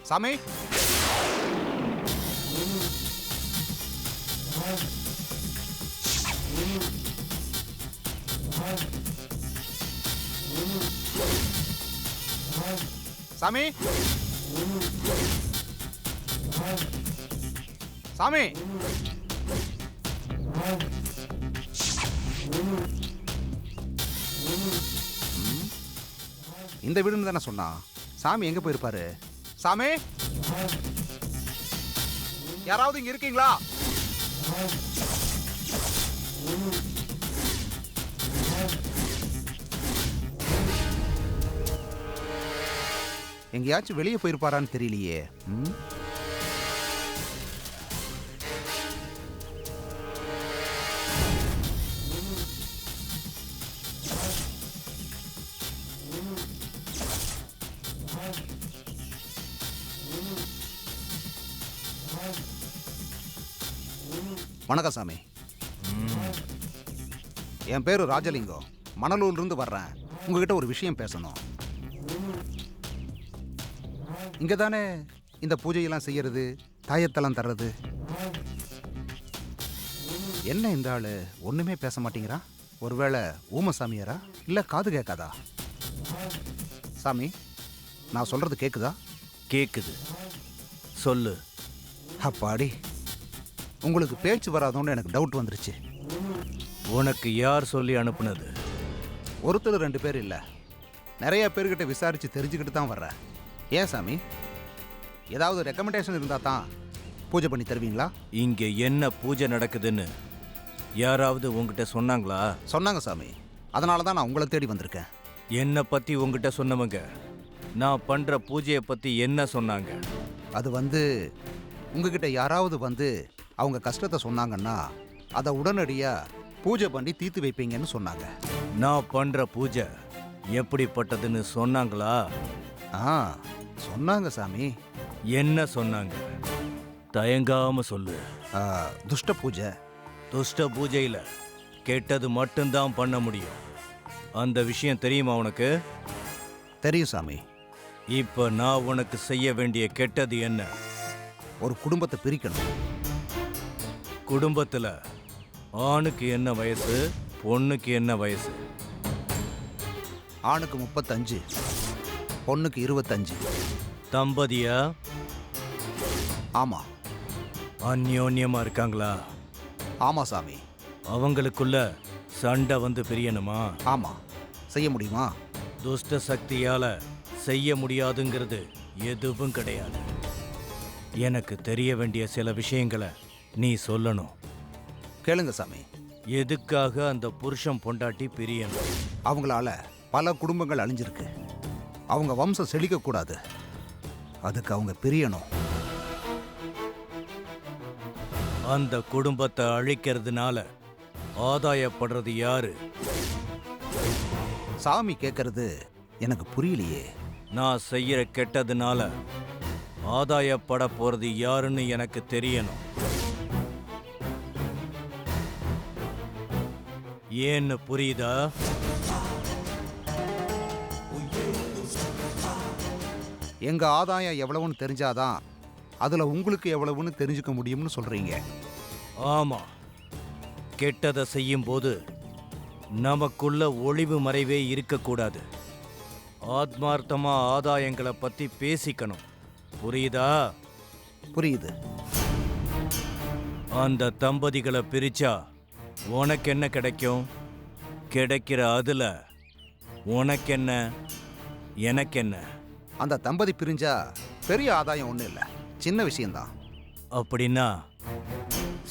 சாமி சாமி சாமி இந்த வீடுன்னு தானே சொன்னா. சாமி எங்க போயிருப்பாரு? சாமி யாராவது இங்க இருக்கீங்களா? எங்கேயாச்சும் வெளியே போயிருப்பாரான்னு தெரியலையே. வணக்கம் சாமி. என் பேரு ராஜலிங்கம். மணலூர்ல இருந்து வர்றேன். உங்ககிட்ட ஒரு விஷயம் பேசணும். இங்க தானே இந்த பூஜையெல்லாம் செய்யறது, தாயத்தெல்லாம் தர்றது. என்ன இந்த ஆளு ஒண்ணுமே பேச மாட்டேங்கிறா? ஒருவேளை ஊம சாமியாரா இல்ல காது கேட்காதா? சாமி, நான் சொல்றது கேக்குதா? கேக்குது, சொல்லு. அப்பாடி, உங்களுக்கு பேச்சு வராதோன்னு எனக்கு டவுட் வந்துருச்சு. உனக்கு யார் சொல்லி அனுப்புனது? ஒருத்தர் 2 பேர் இல்ல, நிறைய பேர்கிட்ட விசாரிச்சு தெரிஞ்சுக்கிட்டு தான் வர்றேன். ஏன் சாமி, ஏதாவது ரெக்கமெண்டேஷன் இருந்தா தான் பூஜை பண்ணி தருவீங்களா? இங்க என்ன பூஜை நடக்குதுன்னு யாராவது உங்ககிட்ட சொன்னாங்களா? சொன்னாங்க சாமி, அதனால தான் நான் உங்களை தேடி வந்திருக்கேன். என்னை பத்தி உங்ககிட்ட சொன்னவங்க நான் பண்ற பூஜையை பத்தி என்ன சொன்னாங்க? அது உங்ககிட்ட யாராவது அவங்க கஷ்டத்தை சொன்னாங்கன்னா அதை உடனடியா பூஜை பண்ணி தீர்த்து வைப்பீங்கன்னு சொன்னாங்க. நான் பண்ற பூஜை எப்படிப்பட்டதுன்னு சொன்னாங்களா? சொன்னாங்க சாமி. என்ன சொன்னாங்க? தயங்காம சொல்லு. துஷ்ட பூஜை. துஷ்ட பூஜையில கெட்டது மட்டும்தான் பண்ண முடியும். அந்த விஷயம் தெரியுமா உனக்கு? தெரியும் சாமி. இப்ப நான் உனக்கு செய்ய வேண்டிய கெட்டது என்ன? ஒரு குடும்பத்தை பிரிக்கணும். குடும்பத்துல ஆணுக்கு என்ன வயசு, பொண்ணுக்கு என்ன வயசு? ஆணுக்கு 35, பொண்ணுக்கு 25. தம்பதியா? ஆமா. அந்யோன்யமா இருக்காங்களா? ஆமா சாமி. அவங்களுக்குள்ள சண்டை பிரியணுமா? ஆமா. செய்ய முடியுமா? துஷ்ட சக்தியால செய்ய முடியாதுங்கிறது எதுவும் கிடையாது. எனக்கு தெரிய வேண்டிய சில விஷயங்களை நீ சொல்லணும். கேளுங்க சாமி. எதுக்காக அந்த புருஷன் பொண்டாட்டி பிரியணும்? அவங்களால பல குடும்பங்கள் அழிஞ்சிருக்கு. அவங்க வம்சம் செழிக்க கூடாது, அதுக்கு அவங்க பிரியணும். அந்த குடும்பத்தை அழிக்கிறதுனால ஆதாயப்படுறது யாரு? சாமி கேட்கறது எனக்கு புரியலையே. நான் செய்யற கெட்டதுனால ஆதாயப்பட போறது யாருன்னு எனக்கு தெரியணும். ஏன்னு புரியுதா? எங்க ஆதாயம் எவ்வளவுன்னு தெரிஞ்சாதான் அதுல உங்களுக்கு எவ்வளவுன்னு தெரிஞ்சுக்க முடியும்னு சொல்றீங்க. ஆமா. கெட்டதை செய்யும் போது நமக்குள்ள ஒளிவு மறைவே இருக்கக்கூடாது. ஆத்மார்த்தமா ஆதாயங்களை பத்தி பேசிக்கணும். புரியுதா? புரியுது. அந்த தம்பதிகளை பிரிச்சா உனக்கு என்ன கிடைக்கும்? கிடைக்கிற அதுல உனக்கு என்ன, எனக்கு என்ன? அந்த தம்பதி பிரிஞ்சா பெரிய ஆதாயம் ஒன்றும் இல்லை, சின்ன விஷயம்தான். அப்படின்னா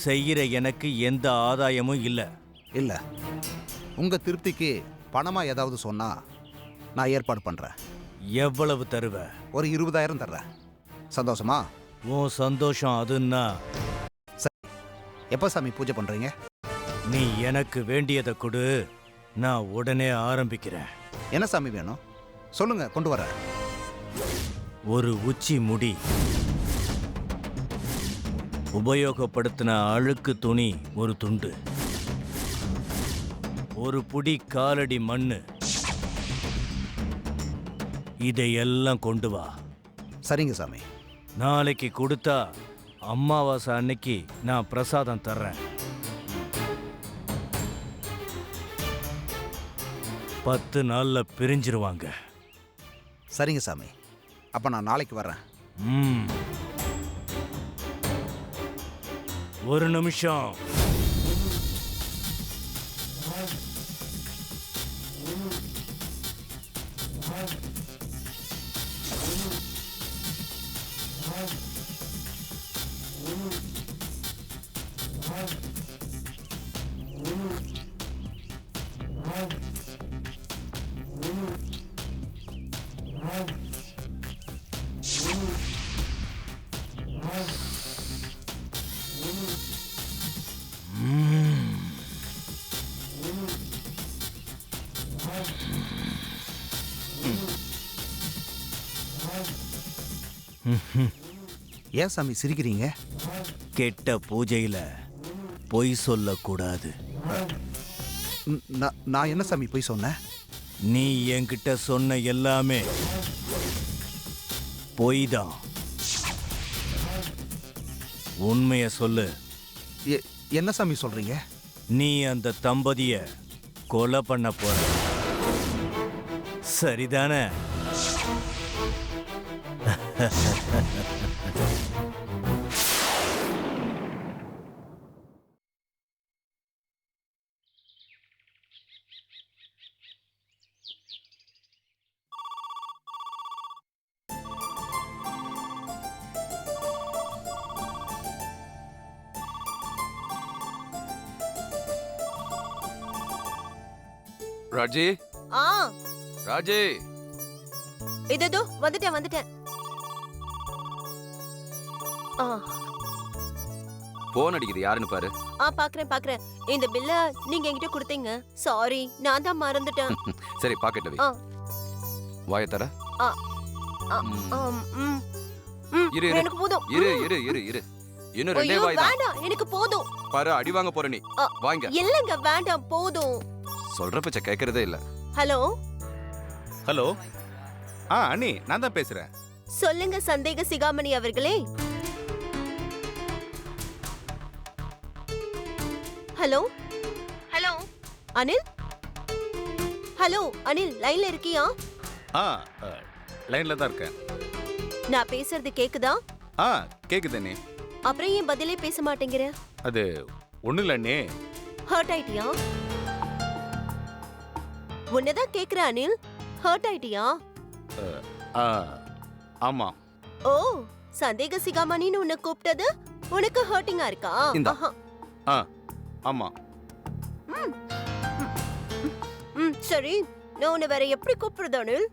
செய்கிற எனக்கு எந்த ஆதாயமும் இல்லை. இல்லை, உங்க திருப்திக்கு பணமா ஏதாவது சொன்னா நான் ஏற்பாடு பண்றேன். எவ்வளவு தருவ? ஒரு 20,000 தர்றேன். சந்தோஷமா? உன் சந்தோஷம் அதுன்னா சரி. எப்போ சாமி பூஜை பண்றீங்க? நீ எனக்கு வேண்டியதை கொடு, நான் உடனே ஆரம்பிக்கிறேன். என்ன சாமி வேணும் சொல்லுங்க, கொண்டு வரேன். ஒரு உச்சி முடி, உபயோகப்படுத்தின அழுக்கு துணி ஒரு துண்டு, ஒரு புடி காலடி மண்ணு, இதையெல்லாம் கொண்டு வா. சரிங்க சாமி. நாளைக்கு கொடுத்தா அமாவாசை அன்னைக்கு நான் பிரசாதம் தர்றேன். 10 நாள்ல பிரிஞ்சிருவாங்க. சரிங்க சாமி, அப்போ நான் நாளைக்கு வர்றேன். ம். ஒரு நிமிஷம். ஏன் சாமி சிரிக்கிறீங்க? கெட்ட பூஜையில பொய் சொல்லக்கூடாது. நான் என்ன சாமி போய் சொன்னேன்? நீ என்கிட்ட சொன்ன எல்லாமே பொய் தான். உண்மைய சொல்லு. என்ன சாமி சொல்றீங்க? நீ அந்த தம்பதிய கொலை பண்ண போற, சரிதானே? ராஜி, ஆ ராஜி, இதோ வந்துட்டேன். ஆ போன் அடிக்குது, யாருன்னு பாரு. பாக்குறேன். இந்த பில்ல நீங்க என்கிட்ட கொடுத்தீங்க. சாரி, நான் தான் மறந்துட்டேன். சரி, பாக்கெட்ல வை. ஆ. வாயை தர. ஆ, ஆ, இரு, எனக்கு போதும். இரு. இன்னும் ரெண்டே ஐயோ, வாய் தான். வேண்டாம், எனக்கு போதும். பாரு, அடி வாங்க போற நீ. வாங்க. இல்லங்க, வேண்டாம், போதும். சொல்ற பச்சை கேக்குறதே இல்ல. Hello hello. அண்ணி, நான் தான் பேசுறேன். சொல்லுங்க சந்தேக சிகாமணி அவர்களே. ஹலோ அனில். ஹலோ அனில், லைன்ல இருக்கியா? லைன்ல தான் இருக்கேன். நான் பேசுறது கேக்குதா? கேக்குது அண்ணி. அப்புறம் ஏன் பதிலே பேச மாட்டேங்கிற? அது ஒண்ணு இல்ல அண்ணி. ஹர்ட் ஆயிட்டியா? உன்னதான் கேக்குற அனில், ஹர்ட் ஆயிட்டியா? ஆமா. ஓ, சந்தேக சிகாமணின்னு உன்னை கூப்பிட்டது உனக்கு ஹர்ட்டிங்கா இருக்கா? இந்தா. ஆமா. சரி, நான் உன்னை வேற எப்படி கூப்பிடுறது அனில்?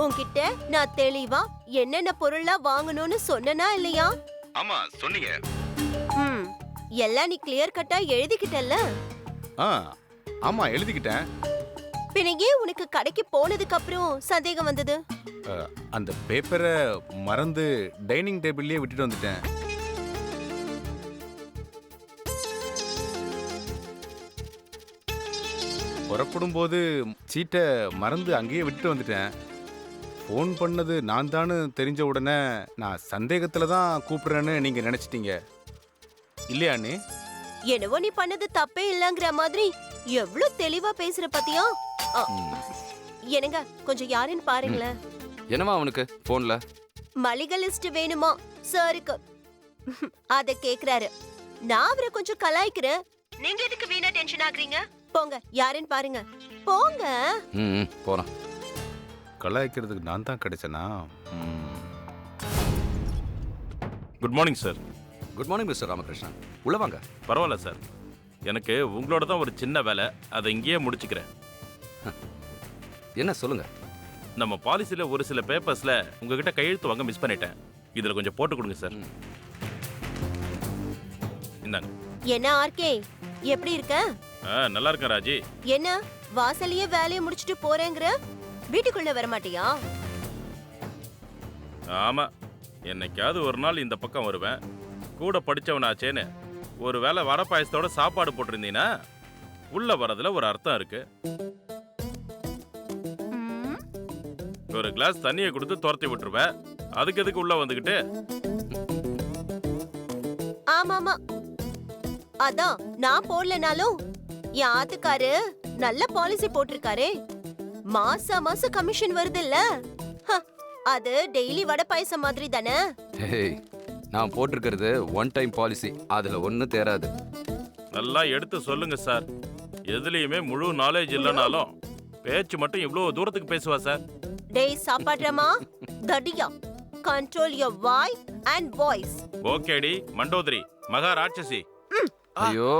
உன்கிட்ட நான் தெளிவா என்னென்ன பொருள்லாம் வாங்கணும்னு சொன்னனா இல்லையா? ஆமா, சொன்னீங்க. எல்லாம் நீ கிளியர் கட்டா எழுதிக்கிட்டல்ல? ஆமா, எழுதிக்கிட்டேன். பின்னே உனக்கு கடைக்கு போனதுக்கு அப்புறம் சந்தேகம் வந்தது? அந்த பேப்பரை மறந்து டைனிங் டேபிள்லயே விட்டுட்டு வந்துட்டேன். புறப்படும் போது சீட்டை மறந்து அங்கேயே விட்டுட்டு வந்துட்டேன். ஃபோன் பண்ணது நான் தானு தெரிஞ்ச உடனே நான் சந்தேகத்துல தான் கூப்பிடுறேன்னு நீங்க நினைச்சிட்டீங்க இல்லையா அண்ணி? என்னவோ நீ பண்ணது தப்பே இல்லங்கிற மாதிரி எவ்வளவு தெளிவா பேசுற பாத்தியா? என்னங்க, கொஞ்சம் யாருன்னு பாருங்களேன். என்னமா அவனுக்கு போன்ல? மளிகை லிஸ்ட் வேணுமா சாருக்கு? அத கேக்குறாரு. நான் அவரை கொஞ்சம் கலாய்க்கிறேன். நீங்க எதுக்கு வீணா டென்ஷன் ஆகுறீங்க? போங்க, யாருன்னு பாருங்க. போங்க. போறேன். கலாய்க்கிறதுக்கு நான் தான் கிடைச்சனா? Good morning sir. Good morning mister Ramakrishnan. உள்ள வாங்க. பரவாயில்ல சார், எனக்கு உங்களோட தான் ஒரு சின்ன வேலை, அதை இங்கேயே முடிச்சுக்கிறேன். என்ன சொல்லுங்க. நம்ம பாலிசியில் ஒரு சில பேப்பர்ஸில் உங்ககிட்ட கையெழுத்து வாங்க மிஸ் பண்ணிட்டேன். இதில் கொஞ்சம் போட்டு கொடுங்க சார். இந்தாங்க. என்ன ஆர்கே, எப்படி இருக்க? நல்லா இருக்கேன் ராஜி. என்ன வாசலையே வேலையை முடிச்சிட்டு போறேங்கிற? வீட்டுக்குள்ள வர மாட்டியா? ஆமாம், என்னைக்காவது ஒரு நாள் இந்த பக்கம் வருவேன். கூட படித்தவனாச்சேன்னு ஒரு வேளை வடை பாயசத்தோட சாப்பாடு போட்டிருந்தீங்கன்னா உள்ள வரதுல ஒரு அர்த்தம் இருக்கு. ஒரு கிளாஸ் தண்ணியை கொடுத்து துரத்தி விட்டுருவேன். அதுக்கு எதுக்கு உள்ள வந்துகிட்டு? ஆமாமா, அதான் நான் போடலனாலும் என் ஆத்துக்காரு நல்ல பாலிசி போட்டிருக்காரே. மாசம் கமிஷன் வருது இல்ல, அது டெய்லி வடை பாயசம் மாதிரி தானே. ஹேய், நான் போட்டிருக்கிறது ஒன் டைம் பாலிசி, அதுல ஒன்றும் தேராது. நல்லா எடுத்து சொல்லுங்க சார். எதுலயுமே முழு நாலேஜ் இல்லைனாலும் பேச்சு மட்டும் இவ்வளவு தூரத்துக்கு பேசுவா சார். டேய் சாப்பாடுறமா தடியா, கண்ட்ரோல் யுவர் வாய் அண்ட் வாய்ஸ். ஓகேடி மண்டோதரி மகாராட்சசி. ஐயோ,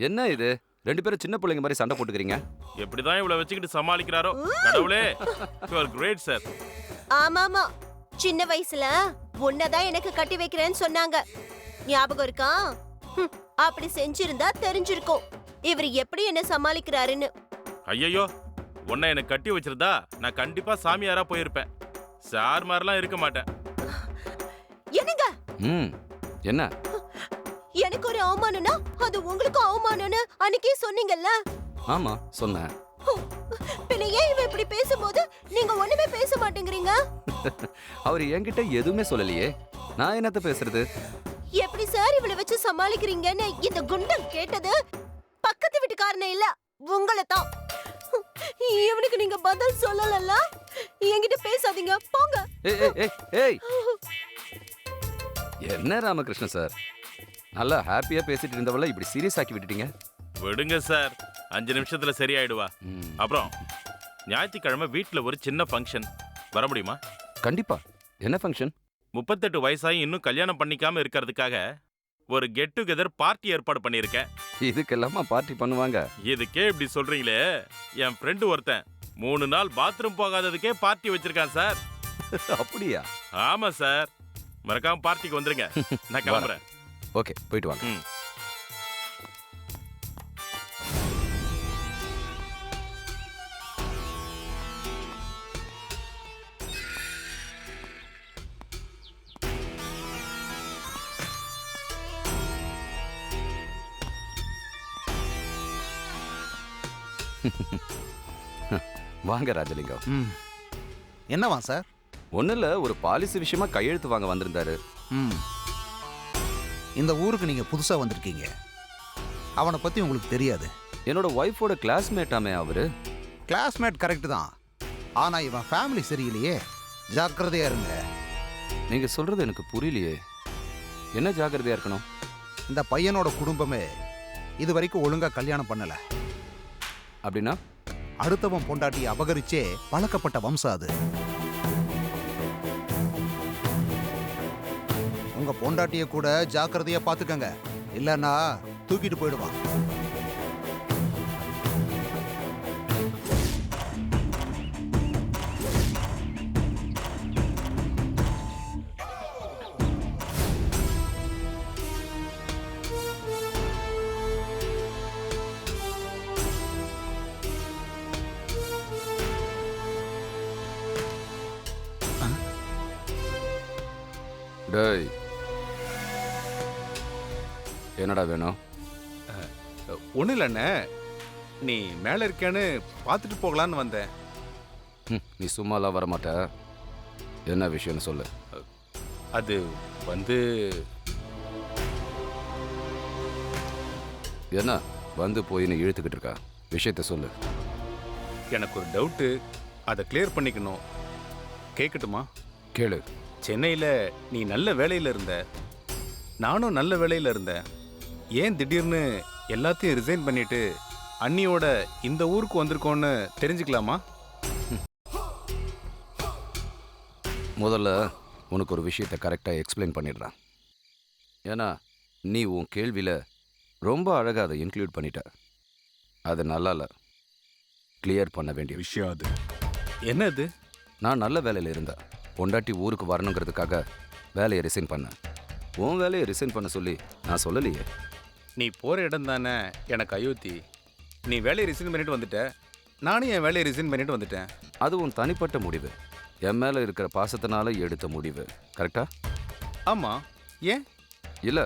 என்ன இது? 2 பேரும் சின்ன பிள்ளைங்க மாதிரி சண்டை போட்டுக்கிறீங்க. எப்படிதான் இவ்வளவு வச்சுக்கிட்டு சமாளிக்கிறாரோ கடவுளே. You are great sir. ஆமாமா, சின்ன வயசுல உன்னதான் எனக்கு கட்டி வைக்கிறேன்னு சொன்னாங்க, ஞாபகம் இருக்கா? அப்படி செஞ்சிருந்தா தெரிஞ்சிருக்கும் இவர் எப்படி என்ன சமாளிக்கிறாருன்னு. ஐயோ, உன்னை எனக்கு கட்டி வச்சிருந்தா நான் கண்டிப்பா சாமியாரா போயிருப்பேன். சார் மாதிரிலாம் இருக்க மாட்டேன். என்னங்க? என்ன? எனக்கு ஒரு அவமானம்னா அது உங்களுக்கும் அவமானம்னு அன்னைக்கே சொன்னீங்கல்ல? ஆமா சொன்னேன். பின்ன ஏன் இவ இப்படி பேசும்போது நீங்க ஒண்ணுமே பேச மாட்டேங்கிறீங்க? அவர் என்கிட்ட எதுவுமே சொல்லலையே, நான் என்னத்த பேசுறது? எப்படி சார் இவளை வச்சு சமாளிக்கிறீங்கன்னு இந்த குண்டன் கேட்டது பக்கத்து வீட்டுக்காரனே இல்ல, உங்களை தான். இவனுக்கு நீங்க பதில் சொல்லலல்ல, என்கிட்ட பேசாதீங்க போங்க. ஏய் என்ன ராமகிருஷ்ணன் சார், நல்லா ஹாப்பியா பேசிட்டு இருந்தவள இப்படி சீரியஸ் ஆக்கி விட்டுட்டீங்க. விடுங்க சார், 5 நிமிஷத்துல சரியாயிடுவா. அப்புறம் ஞாயிற்றுக்கிழமை வீட்டுல ஒரு சின்ன ஃபங்க்ஷன், வர முடியுமா? கண்டிப்பா. என்ன ஃபங்க்ஷன்? 38 வயசாகி இன்னும் கல்யாணம் பண்ணிக்காம இருக்கிறதுக்காக ஒரு கெட் டுகெதர் பார்ட்டி ஏற்பாடு பண்ணியிருக்கேன். இதுக்கெல்லாமா பார்ட்டி பண்ணுவாங்க? இதுக்கே இப்படி சொல்றீங்களே, என் ஃப்ரெண்டு ஒருத்தன் 3 நாள் பாத்ரூம் போகாததுக்கே பார்ட்டி வச்சிருக்கான் சார். அப்படியா? ஆமா சார், மறக்காம பார்ட்டிக்கு வந்துருங்க. நான் கிளம்புறேன். ஓகே, போயிட்டு வாங்க. வாங்க ராஜலிங்கம். என்னவா சார்? ஒன்றும் இல்லை, ஒரு பாலிசி விஷயமா கையெழுத்து வாங்க வந்திருந்தாரு. இந்த ஊருக்கு நீங்க புதுசா வந்திருக்கீங்க, அவனை பத்தி உங்களுக்கு தெரியாது. என்னோட ஒய்ஃபோட கிளாஸ்மேட்டாமே அவரு. கிளாஸ்மேட் கரெக்ட் தான், ஆனா இவன் ஃபேமிலி சரியில்லையே, ஜாக்கிரதையா இருங்க. நீங்க சொல்றது எனக்கு புரியலையே. என்ன ஜாக்கிரதையா இருக்கணும்? இந்த பையனோட குடும்பமே இது வரைக்கும் ஒழுங்கா கல்யாணம் பண்ணல. அப்படின்னா அடுத்தவன் பொண்டாட்டியை அபகரிச்சே பழக்கப்பட்ட வம்சம் அது. உங்க பொண்டாட்டிய கூட ஜாக்கிரதையா பாத்துக்கங்க, இல்லன்னா தூக்கிட்டு போயிடுவான். டேய், என்னடா வேணும்? ஒன்றும் இல்லைண்ணே, நீ மேலே இருக்கேன்னு பார்த்துட்டு போகலான்னு வந்தேன். நீ சும்மாலாம் வரமாட்ட. என்ன விஷயம்னு சொல்லு. அது வந்து என்ன வந்து போயின்னு இழுத்துக்கிட்டு இருக்கா? விஷயத்த சொல்லு. எனக்கு ஒரு டவுட்டு, அதை கிளியர் பண்ணிக்கணும். கேட்கட்டுமா? கேளு. சென்னையில் நீ நல்ல வேலையில் இருந்த, நானும் நல்ல வேலையில் இருந்தேன். ஏன் திடீர்னு எல்லாத்தையும் ரிசைன் பண்ணிட்டு அண்ணியோட இந்த ஊருக்கு வந்திருக்கோன்னு தெரிஞ்சுக்கலாமா? முதல்ல உனக்கு ஒரு விஷயத்தை கரெக்டாக எக்ஸ்பிளைன் பண்ணிடுறான். ஏன்னா நீ உன் கேள்வியில் ரொம்ப அழகாக அதை இன்க்ளூட் பண்ணிட்ட. அது நல்லா இல்லை, கிளியர் பண்ண வேண்டிய விஷயம் அது. என்னது? நான் நல்ல வேலையில் இருந்தேன். பொண்டாட்டி ஊருக்கு வரணுங்கிறதுக்காக வேலையை ரிசைன் பண்ணேன். உன் வேலையை ரிசைன் பண்ண சொல்லி நான் சொல்லலையே. நீ போகிற இடம் தானே எனக்கு அயோத்தி. நீ வேலையை ரிசைன் பண்ணிட்டு வந்துட்ட, நானும் என் வேலையை ரிசைன் பண்ணிட்டு வந்துட்டேன். அது உன் தனிப்பட்ட முடிவு, என் மேலே இருக்கிற பாசத்தினால எடுத்த முடிவு. கரெக்டா? ஆமாம். ஏன்? இல்லை,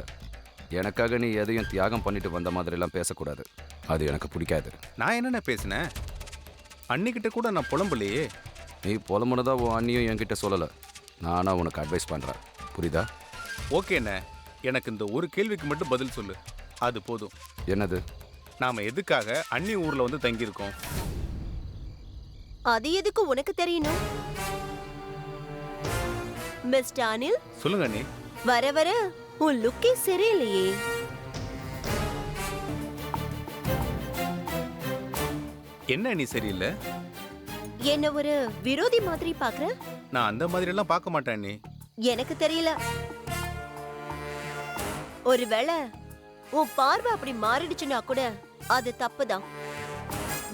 எனக்காக நீ எதையும் தியாகம் பண்ணிட்டு வந்த மாதிரிலாம் பேசக்கூடாது. அது எனக்கு பிடிக்காது. நான் என்னென்ன பேசினேன்? அன்னிக்கிட்ட கூட நான் புலம்பலையே. நீ புலம்புனதா உன் அண்ணியும் என்கிட்ட சொல்லலை. நானா உனக்கு அட்வைஸ் பண்ணுறேன், புரியுதா? ஓகே அண்ணே, எனக்கு இந்த ஒரு கேள்விக்கு மட்டும் பதில் சொல்லு, அது போதும். என்னது? நாம எதுக்காக அண்ணி ஊர்ல வந்து தங்கியிருக்கோம்? அது எதுக்கு உனக்கு தெரியணும்? மிஸ்டர் அனில், சொல்லுங்க அண்ணி. வர வர உன் லுக்கே சரியில்லையே. என்ன அண்ணி சரியில்லை? என்ன ஒரு விரோதி மாதிரி பாக்குற? நான் அந்த மாதிரி எல்லாம் பார்க்க மாட்டேன் அண்ணி. எனக்கு தெரியல. ஒருவேளை உன் பார்வை அப்படி மாறிடுச்சுன்னா கூட அது தப்புதான்.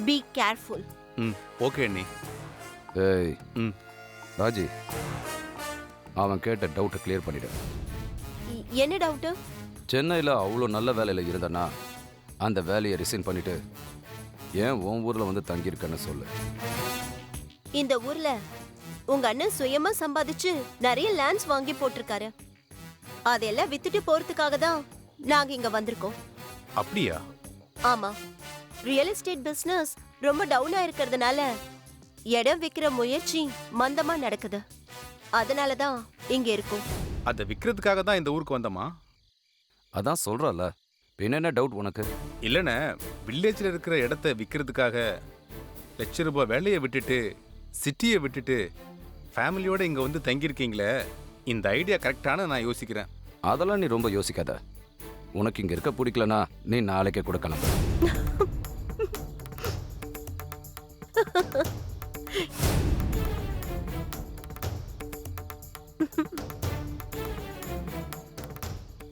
Be careful. ம், ஓகே அண்ணி. ஏய் ம், ராஜி, அவன் கேட்ட டவுட்டை கிளியர் பண்ணிடு. என்ன டவுட்? சென்னையில் அவ்வளோ நல்ல வேலையில் இருந்தனா அந்த வேலையை ரிசைன் பண்ணிட்டு ஏன் உன் ஊரில் வந்து தங்கியிருக்கன்னு சொல்லு. இந்த ஊர்ல உங்க அண்ணன் சுயமா சம்பாதிச்சு நிறைய லேண்ட்ஸ் வாங்கி போட்டிருக்காரு. அதெல்லாம் வித்துட்டு போறதுக்காக தான் நாங்க இங்க வந்திருக்கோம். அப்படியா? ஆமா, ரியல் எஸ்டேட் பிசினஸ் ரொம்ப டவுனா இருக்கிறதுனால இடம் விக்கிற முயற்சி மந்தமா நடக்குது. அதனால தான் இங்க இருக்கோம். அதை விற்கிறதுக்காக தான் இந்த ஊருக்கு வந்தோமா? அதான் சொல்கிறல்ல, பின்ன என்ன டவுட் உனக்கு? இல்லைண்ணே, வில்லேஜில் இருக்கிற இடத்த விற்கிறதுக்காக ₹1,00,000 வேலையை விட்டுட்டு சிட்டியை விட்டுட்டு ஃபேமிலியோட இங்கே வந்து தங்கியிருக்கீங்களே, இந்த ஐடியா கரெக்டான நான் யோசிக்கிறேன். அதெல்லாம் நீ ரொம்ப யோசிக்காத. உனக்கு இங்கே இருக்க பிடிக்கலனா நீ நாளைக்கே கூட கிளம்பு.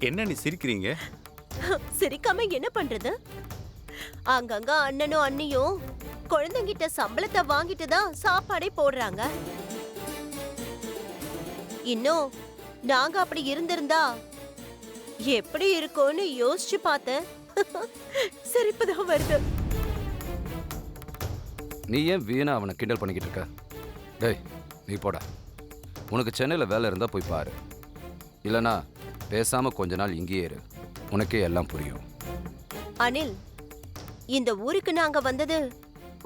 என்ன நீ சிரிக்கிறீங்க? சிரிக்காம என்ன பண்றது? அங்கங்க அண்ணனும் அண்ணியும் குழந்தைங்கிட்ட சம்பளத்தை வாங்கிட்டு தான் சாப்பாடே போடுறாங்க. இன்னும் நாங்க அப்படி இருந்திருந்தா எப்படி இருக்கும்னு யோசிச்சு பார்த்தேன். சிரிப்புதான் வருது. நீ ஏன் வீணா அவனை கிண்டல் பண்ணிக்கிட்டு இருக்க? டேய், நீ போடா. உனக்கு சென்னையில் வேலை இருந்தால் போய் பாரு. இல்லைனா பேசாமல் கொஞ்ச நாள் இங்கேயே இரு. உனக்கே எல்லாம் புரியும். அனில், இந்த ஊருக்கு நாங்க வந்தது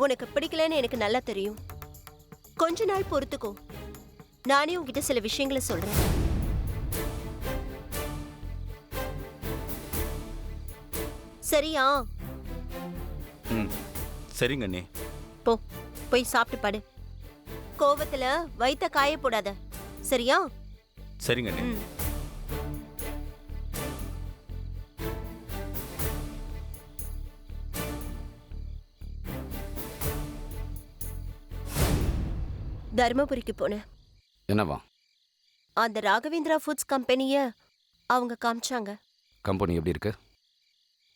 உனக்கு பிடிக்கலன்னு எனக்கு நல்லா தெரியும். கொஞ்ச நாள் பொறுத்துக்கோ, நானே உன்கிட்ட சில விஷயங்களை சொல்றேன். சரியா? ம், சரிங்க அண்ணி. போ, போய் சாப்பிட்டு படு. கோவத்துல வயித்த காய போடாத, சரியா? சரிங்க அண்ணி. ம். தர்மபுரிக்கு போனேன். என்னவா? அந்த ராகவேந்திரா ஃபுட்ஸ் கம்பெனிய அவங்க காமிச்சாங்க. கம்பெனி எப்படி இருக்கு?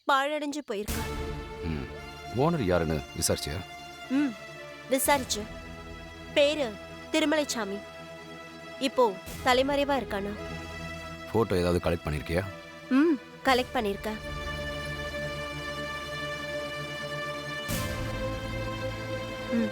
பாழடைஞ்சு போயிருக்கு. ம், ஓனர் யாருன்னு விசாரிச்சியா? ம், விசாரிச்சு. பேரு திருமலைச்சாமி. இப்போ தலைமறைவா இருக்கானா? ஃபோட்டோ ஏதாவது கலெக்ட் பண்ணியிருக்கியா? ம், கலெக்ட் பண்ணிருக்கேன். ம்.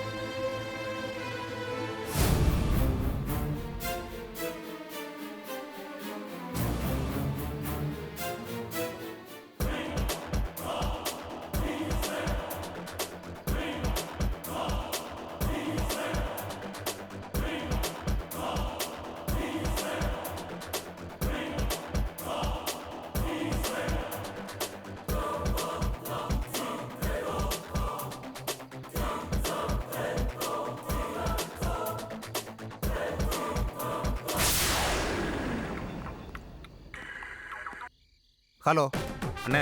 ஹலோ. அண்ணே,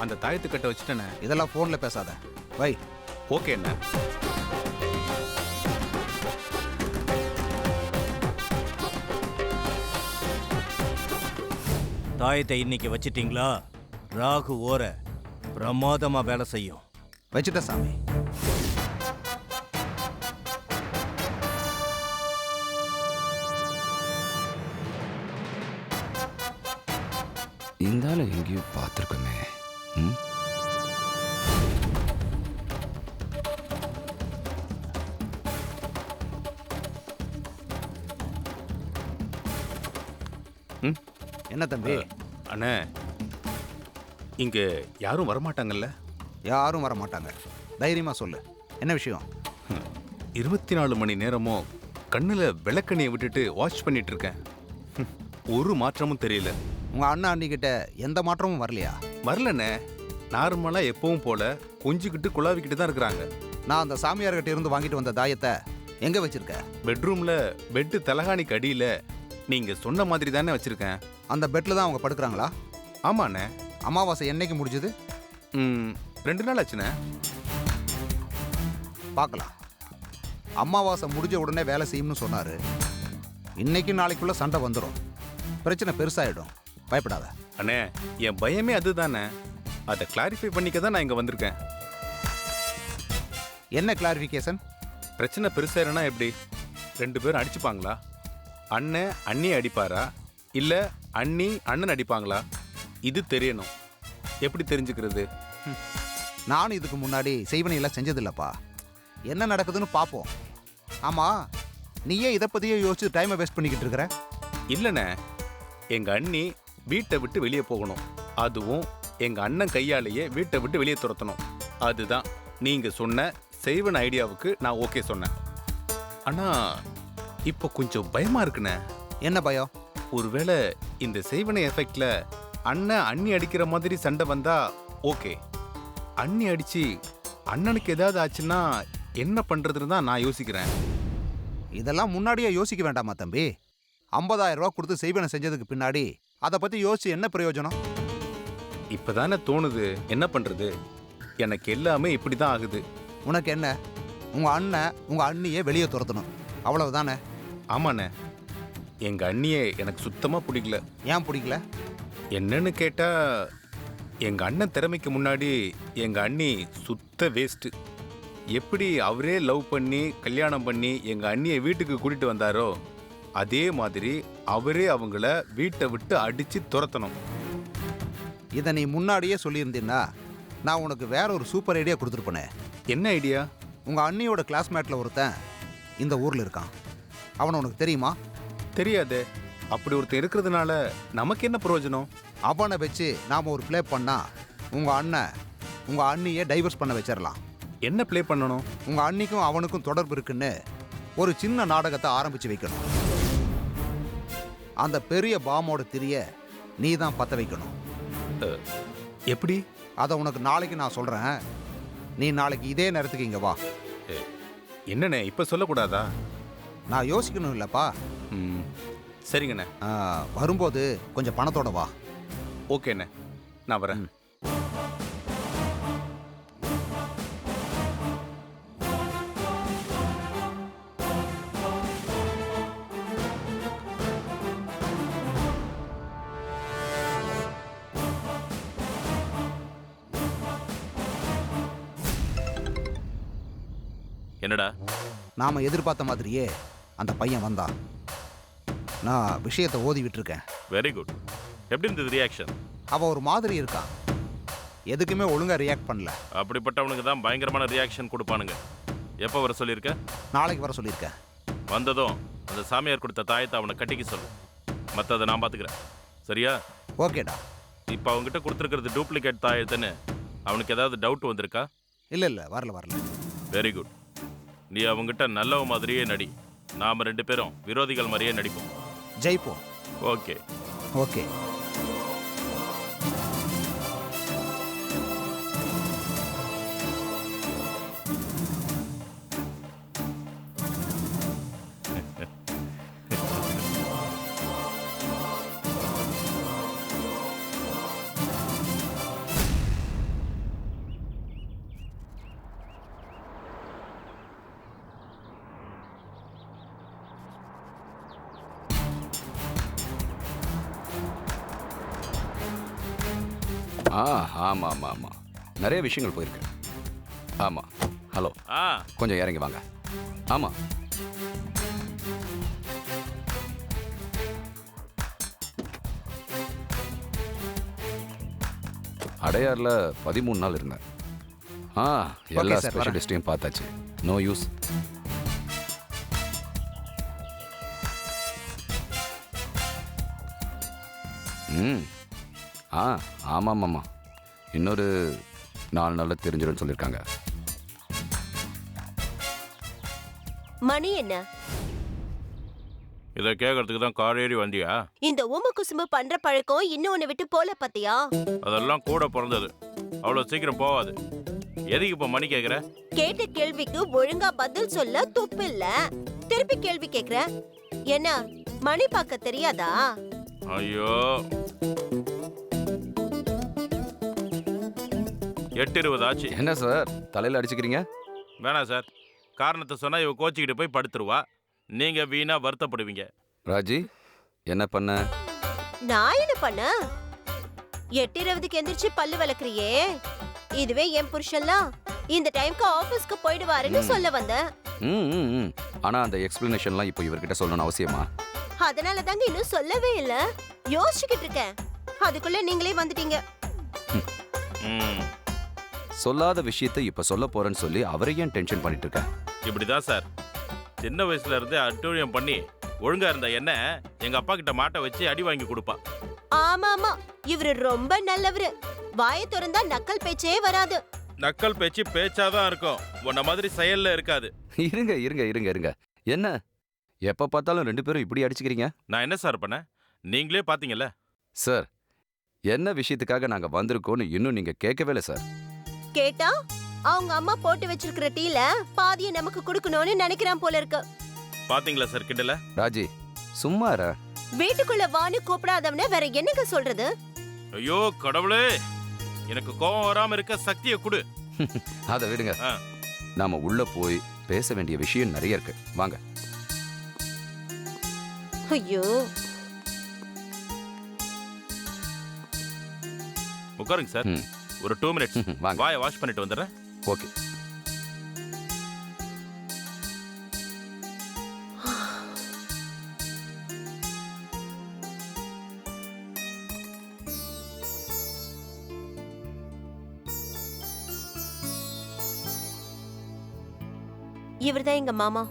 அந்த தாயத்து கட்டை வச்சுட்டேண்ணே. இதெல்லாம் ஃபோனில் பேசாத, வை. ஓகே அண்ணே. தாயத்தை இன்னைக்கு வச்சிட்டீங்களா? ராகு ஓர பிரமாதமா வேலை செய்யும். வச்சுட்ட சாமி. இந்த ஆளை எங்கேயோ பார்த்துருக்கோமே. ம், ம், என்ன தம்பி? அண்ணே, இங்க யாரும் வரமாட்டாங்கல்ல? யாரும் வர மாட்டாங்க. தைரியமா சொல்லு, என்ன விஷயம்? 24 மணி நேரமும் கண்ணுல விளக்கண்ணியை விட்டுட்டு வாட்ச் பண்ணிட்டு இருக்கேன். ஒரு மாற்றமும் தெரியல. உங்க அண்ணன் அண்ணிக்கிட்ட எந்த மாற்றமும் வரலையா? வரலண்ணே. நார்மலா எப்பவும் போல கொஞ்சிக்கிட்டு குழாவிக்கிட்டு தான் இருக்கிறாங்க. நான் அந்த சாமியார்கிட்ட இருந்து வாங்கிட்டு வந்த தாயத்தை எங்க வச்சிருக்க? பெட்ரூம்ல பெட்டு தலகாணிக்கு அடியில நீங்க சொன்ன மாதிரி தானே வச்சிருக்கேன். அந்த பெட்ல தான் அவங்க படுக்கிறாங்களா? ஆமாண்ணே. அமாவாசை என்னைக்கு முடிஞ்சது? 2 நாள் ஆச்சுண்ணே. பார்க்கலாம். அமாவாசை முடிஞ்ச உடனே வேலை செய்யும்னு சொன்னாரு. இன்னைக்கு நாளைக்குள்ள சண்டை வந்துடும், பிரச்சனை பெருசாயிடும். பயப்படாத. அண்ணே, என் பயமே அதுதானே. அதை கிளாரிஃபை பண்ணிக்க தான் நான் இங்க வந்திருக்கேன். என்ன கிளாரிஃபிகேஷன்? பிரச்சனை பெருசாயிருன்னா எப்படி? 2 பேரும் அடிச்சுப்பாங்களா? அண்ணன் அண்ணியை அடிப்பாரா, இல்ல அண்ணி அண்ணன் அடிப்பாங்களா? இது தெரியணும். எப்படி தெரிஞ்சுக்கிறது? நானும் இதுக்கு முன்னாடி செய்வனையெல்லாம் செஞ்சதில்லப்பா. என்ன நடக்குதுன்னு பார்ப்போம். ஆமா, நீயே இதை பத்தியே யோசிச்சு டைமை வேஸ்ட் பண்ணிக்கிட்டு இருக்கிற? இல்லைண்ணே, எங்க அண்ணி வீட்டை விட்டு வெளியே போகணும். அதுவும் எங்க அண்ணன் கையாலேயே வீட்டை விட்டு வெளியே துரத்தணும். அதுதான் நீங்க சொன்ன செய்வன் ஐடியாவுக்கு நான் ஓகே சொன்னேன். ஆனா இப்போ கொஞ்சம் பயமா இருக்குண்ணே. என்ன பயம்? ஒருவேளை இந்த செய்வனை எஃபெக்ட்ல அண்ணன் அண்ணி அடிக்கிற மாதிரி சண்டை வந்தா ஓகே. அண்ணி அடிச்சு அண்ணனுக்கு ஏதாவது ஆச்சுன்னா என்ன பண்றதுன்னு தான் நான் யோசிக்கிறேன். இதெல்லாம் முன்னாடியே யோசிக்க வேண்டாமா தம்பி? 50,000 ரூபா கொடுத்து செய்வனை செஞ்சதுக்கு பின்னாடி அதை பத்தி யோசிச்சு என்ன பிரயோஜனம்? இப்பதானே தோணுது. என்ன பண்றது? எனக்கு எல்லாமே இப்படிதான் ஆகுது. உனக்கு என்ன? உங்க அண்ணன் உங்க அண்ணியை வெளியே துரத்தணும், அவ்வளவுதானே? ஆமாண்ணே, எங்க அண்ணியே எனக்கு சுத்தமா பிடிக்கல. ஏன் பிடிக்கல? என்னன்னு கேட்டா, எங்க அண்ணன் திறமைக்கு முன்னாடி எங்க அண்ணி சுத்த வேஸ்ட். எப்படி அவரே லவ் பண்ணி கல்யாணம் பண்ணி எங்க அண்ணியை வீட்டுக்கு கூட்டிட்டு வந்தாரோ, அதே மாதிரி அவரே அவங்கள வீட்டை விட்டு அடிச்சு துரத்தணும். இதை நீ முன்னாடியே சொல்லியிருந்தீன்னா நான் உனக்கு வேற ஒரு சூப்பர் ஐடியா கொடுத்துருப்பேனே. என்ன ஐடியா? உங்க அண்ணியோட கிளாஸ்மேட்ல ஒருத்தன் இந்த ஊர்ல இருக்கான். அவனை உனக்கு தெரியுமா? தெரியாதே. அப்படி ஒருத்தன் இருக்கிறதுனால நமக்கு என்ன பிரயோஜனம்? அவனை வச்சு நாம ஒரு ப்ளே பண்ணா உங்க அண்ணன் உங்க அண்ணியை டைவர்ஸ் பண்ண வச்சிடலாம். என்ன ப்ளே பண்ணணும்? உங்க அண்ணிக்கும் அவனுக்கும் தொடர்பு இருக்குன்னு ஒரு சின்ன நாடகத்தை ஆரம்பிச்சு வைக்கணும். அந்த பெரிய பாமோட திரிய நீ தான் பத்த வைக்கணும். எப்படி? அதை உனக்கு நாளைக்கு நான் சொல்றேன். நீ நாளைக்கு இதே நேரத்துக்கு இங்க வா. என்னண்ணே, இப்ப சொல்லக்கூடாதா? நான் யோசிக்கணும் இல்லப்பா. சரிங்கண்ணே. வரும்போது கொஞ்சம் பணத்தோட வா. ஓகேண்ணே, நான் வரேன். என்னடா? நாம எதிர்பார்த்த மாதிரியே அந்த பையன் வந்தான். நான் விஷயத்தை ஓதி விட்டுருக்கேன். Very good. எப்படி இருந்தது ரியாக்ஷன்? அவன் ஒரு மாதிரி இருக்கான், எதுக்குமே ஒழுங்கா ரியாக்ட் பண்ணல. அப்படிப்பட்டவனுக்கு தான் பயங்கரமான ரியாக்ஷன் கொடுப்பானுங்க. எப்போ வர சொல்லியிருக்க? நாளைக்கு வர சொல்லியிருக்கேன். வந்ததும் அந்த சாமியார் கொடுத்த தாயத்தை அவனை கட்டிக்க சொல்லு. மற்றதை நான் பார்த்துக்கிறேன், சரியா? ஓகேடா. இப்போ அவங்ககிட்ட கொடுத்துருக்கிறது டூப்ளிகேட் தாயத்துன்னு அவனுக்கு ஏதாவது டவுட் வந்திருக்கா? இல்லை இல்லை, வரல. Very good. நீ அவங்ககிட்ட நல்லவ மாதிரியே நடி. நாம் 2 பேரும் விரோதிகள் மாதிரியே நடிப்போம். ஜெயிப்போம். Okay okay. ஆமாம் ஆமாம் ஆமாம், நிறைய விஷயங்கள் போயிருக்கு. ஆமாம். ஹலோ, கொஞ்சம் இறங்கி வாங்க. ஆமாம், அடையாரில் 13 நாள் இருந்தேன். எல்லா sir, ஸ்பெஷலிஸ்டையும் பார்த்தாச்சு. No use. ஆமாம் ஆமாம், இன்னொரு 4 நாளில் தெரிஞ்சிடும்னு சொல்லியிருக்காங்க. மணி என்ன? இதை கேட்கறதுக்கு தான் கார் ஏறி வந்தியா? இந்த ஊம குசும்பு பண்ற பழக்கம் இன்னொன்னு விட்டு போல பாத்தியா? அதெல்லாம் கூட பிறந்தது, அவ்வளோ சீக்கிரம் போவாது. எதுக்கு இப்போ மணி கேட்குற? கேட்ட கேள்விக்கு ஒழுங்கா பதில் சொல்ல துப்பு இல்ல. திருப்பி கேள்வி கேக்குற. என்ன மணி பார்க்க தெரியாதா? ஐயோ, 8:20 ஆச்சு. என்ன சார் தலையில் அடிச்சுக்கிறீங்க? வேணாம் சார், காரணத்தை சொன்னா இவ கோச்சிக்கிட்டு போய் படுத்துருவா. நீங்க வீணா வருத்தப்படுவீங்க. ராஜி என்ன பண்ண? நான் என்ன பண்ண? 8:20க்கு எந்திரிச்சு பல்லு விளக்குறியே. இதுவே என் புருஷன்லாம் இந்த டைம்க்கு ஆபீஸ்க்கு போயிடுவாருன்னு சொல்ல வந்தேன். ஆனா அந்த எக்ஸ்பிளனேஷன்லாம் இப்போ இவர்கிட்ட சொல்லணும்னு அவசியமா? அதனால தாங்க இன்னும் சொல்லவே இல்ல. யோசிச்சுக்கிட்டு இருக்கேன். அதுக்குள்ள நீங்களே வந்துட்டீங்க. ம், சொல்லாத விஷயத்தை இப்ப சொல்ல போறேன்னு சொல்லி அவரை ஏன் டென்ஷன் பண்ணிட்டு இருக்க? இப்படிதான் சார். சின்ன வயசுல இருந்தே அட்டூழியம் பண்ணி ஒழுங்கா இருந்த என்ன எங்க அப்பா கிட்ட மாட்ட வச்சு அடி வாங்கி கொடுப்பா. ஆமா ஆமா, இவரு ரொம்ப நல்லவரு. வாயை திறந்தா நக்கல் பேச்சே வராது. நக்கல் பேச்சு பேச்சாதான் இருக்கும், உன்ன மாதிரி செயல்ல இருக்காது. இருங்க இருங்க இருங்க இருங்க, என்ன எப்ப பார்த்தாலும் ரெண்டு பேரும் இப்படி அடிச்சுக்கிறீங்க? நான் என்ன சார் பண்ணேன்? நீங்களே பாத்தீங்கல்ல. சார், என்ன விஷயத்துக்காக நாங்க வந்திருக்கோம்னு இன்னும் நீங்க கேட்கவே இல்லை சார். கேட்டா அவங்க அம்மா போட்டு வச்சிருக்கிற டீல பாதியை நமக்கு கொடுக்கணும்னு நினைக்கிறான் போல இருக்கு. பாத்தீங்களா சார் கிண்டல? ராஜி சும்மா இரு. வீட்டுக்குள்ள வான்னு கூப்பிடாதவன வேற என்னங்க சொல்றது? ஐயோ கடவுளே, எனக்கு கோபம் வராம இருக்க சக்தியை கொடு. அதை விடுங்க, ஆ. நாம உள்ள போய் பேச வேண்டிய விஷயம் நிறைய இருக்கு, வாங்க. ஐயோ, உட்காருங்க சார். ம். ஒரு 2 மினிட்ஸ் வாங்க. வாயை வாஷ் பண்ணிட்டு வந்துடுறேன். ஓகே. இவர்தான் எங்க மாமா.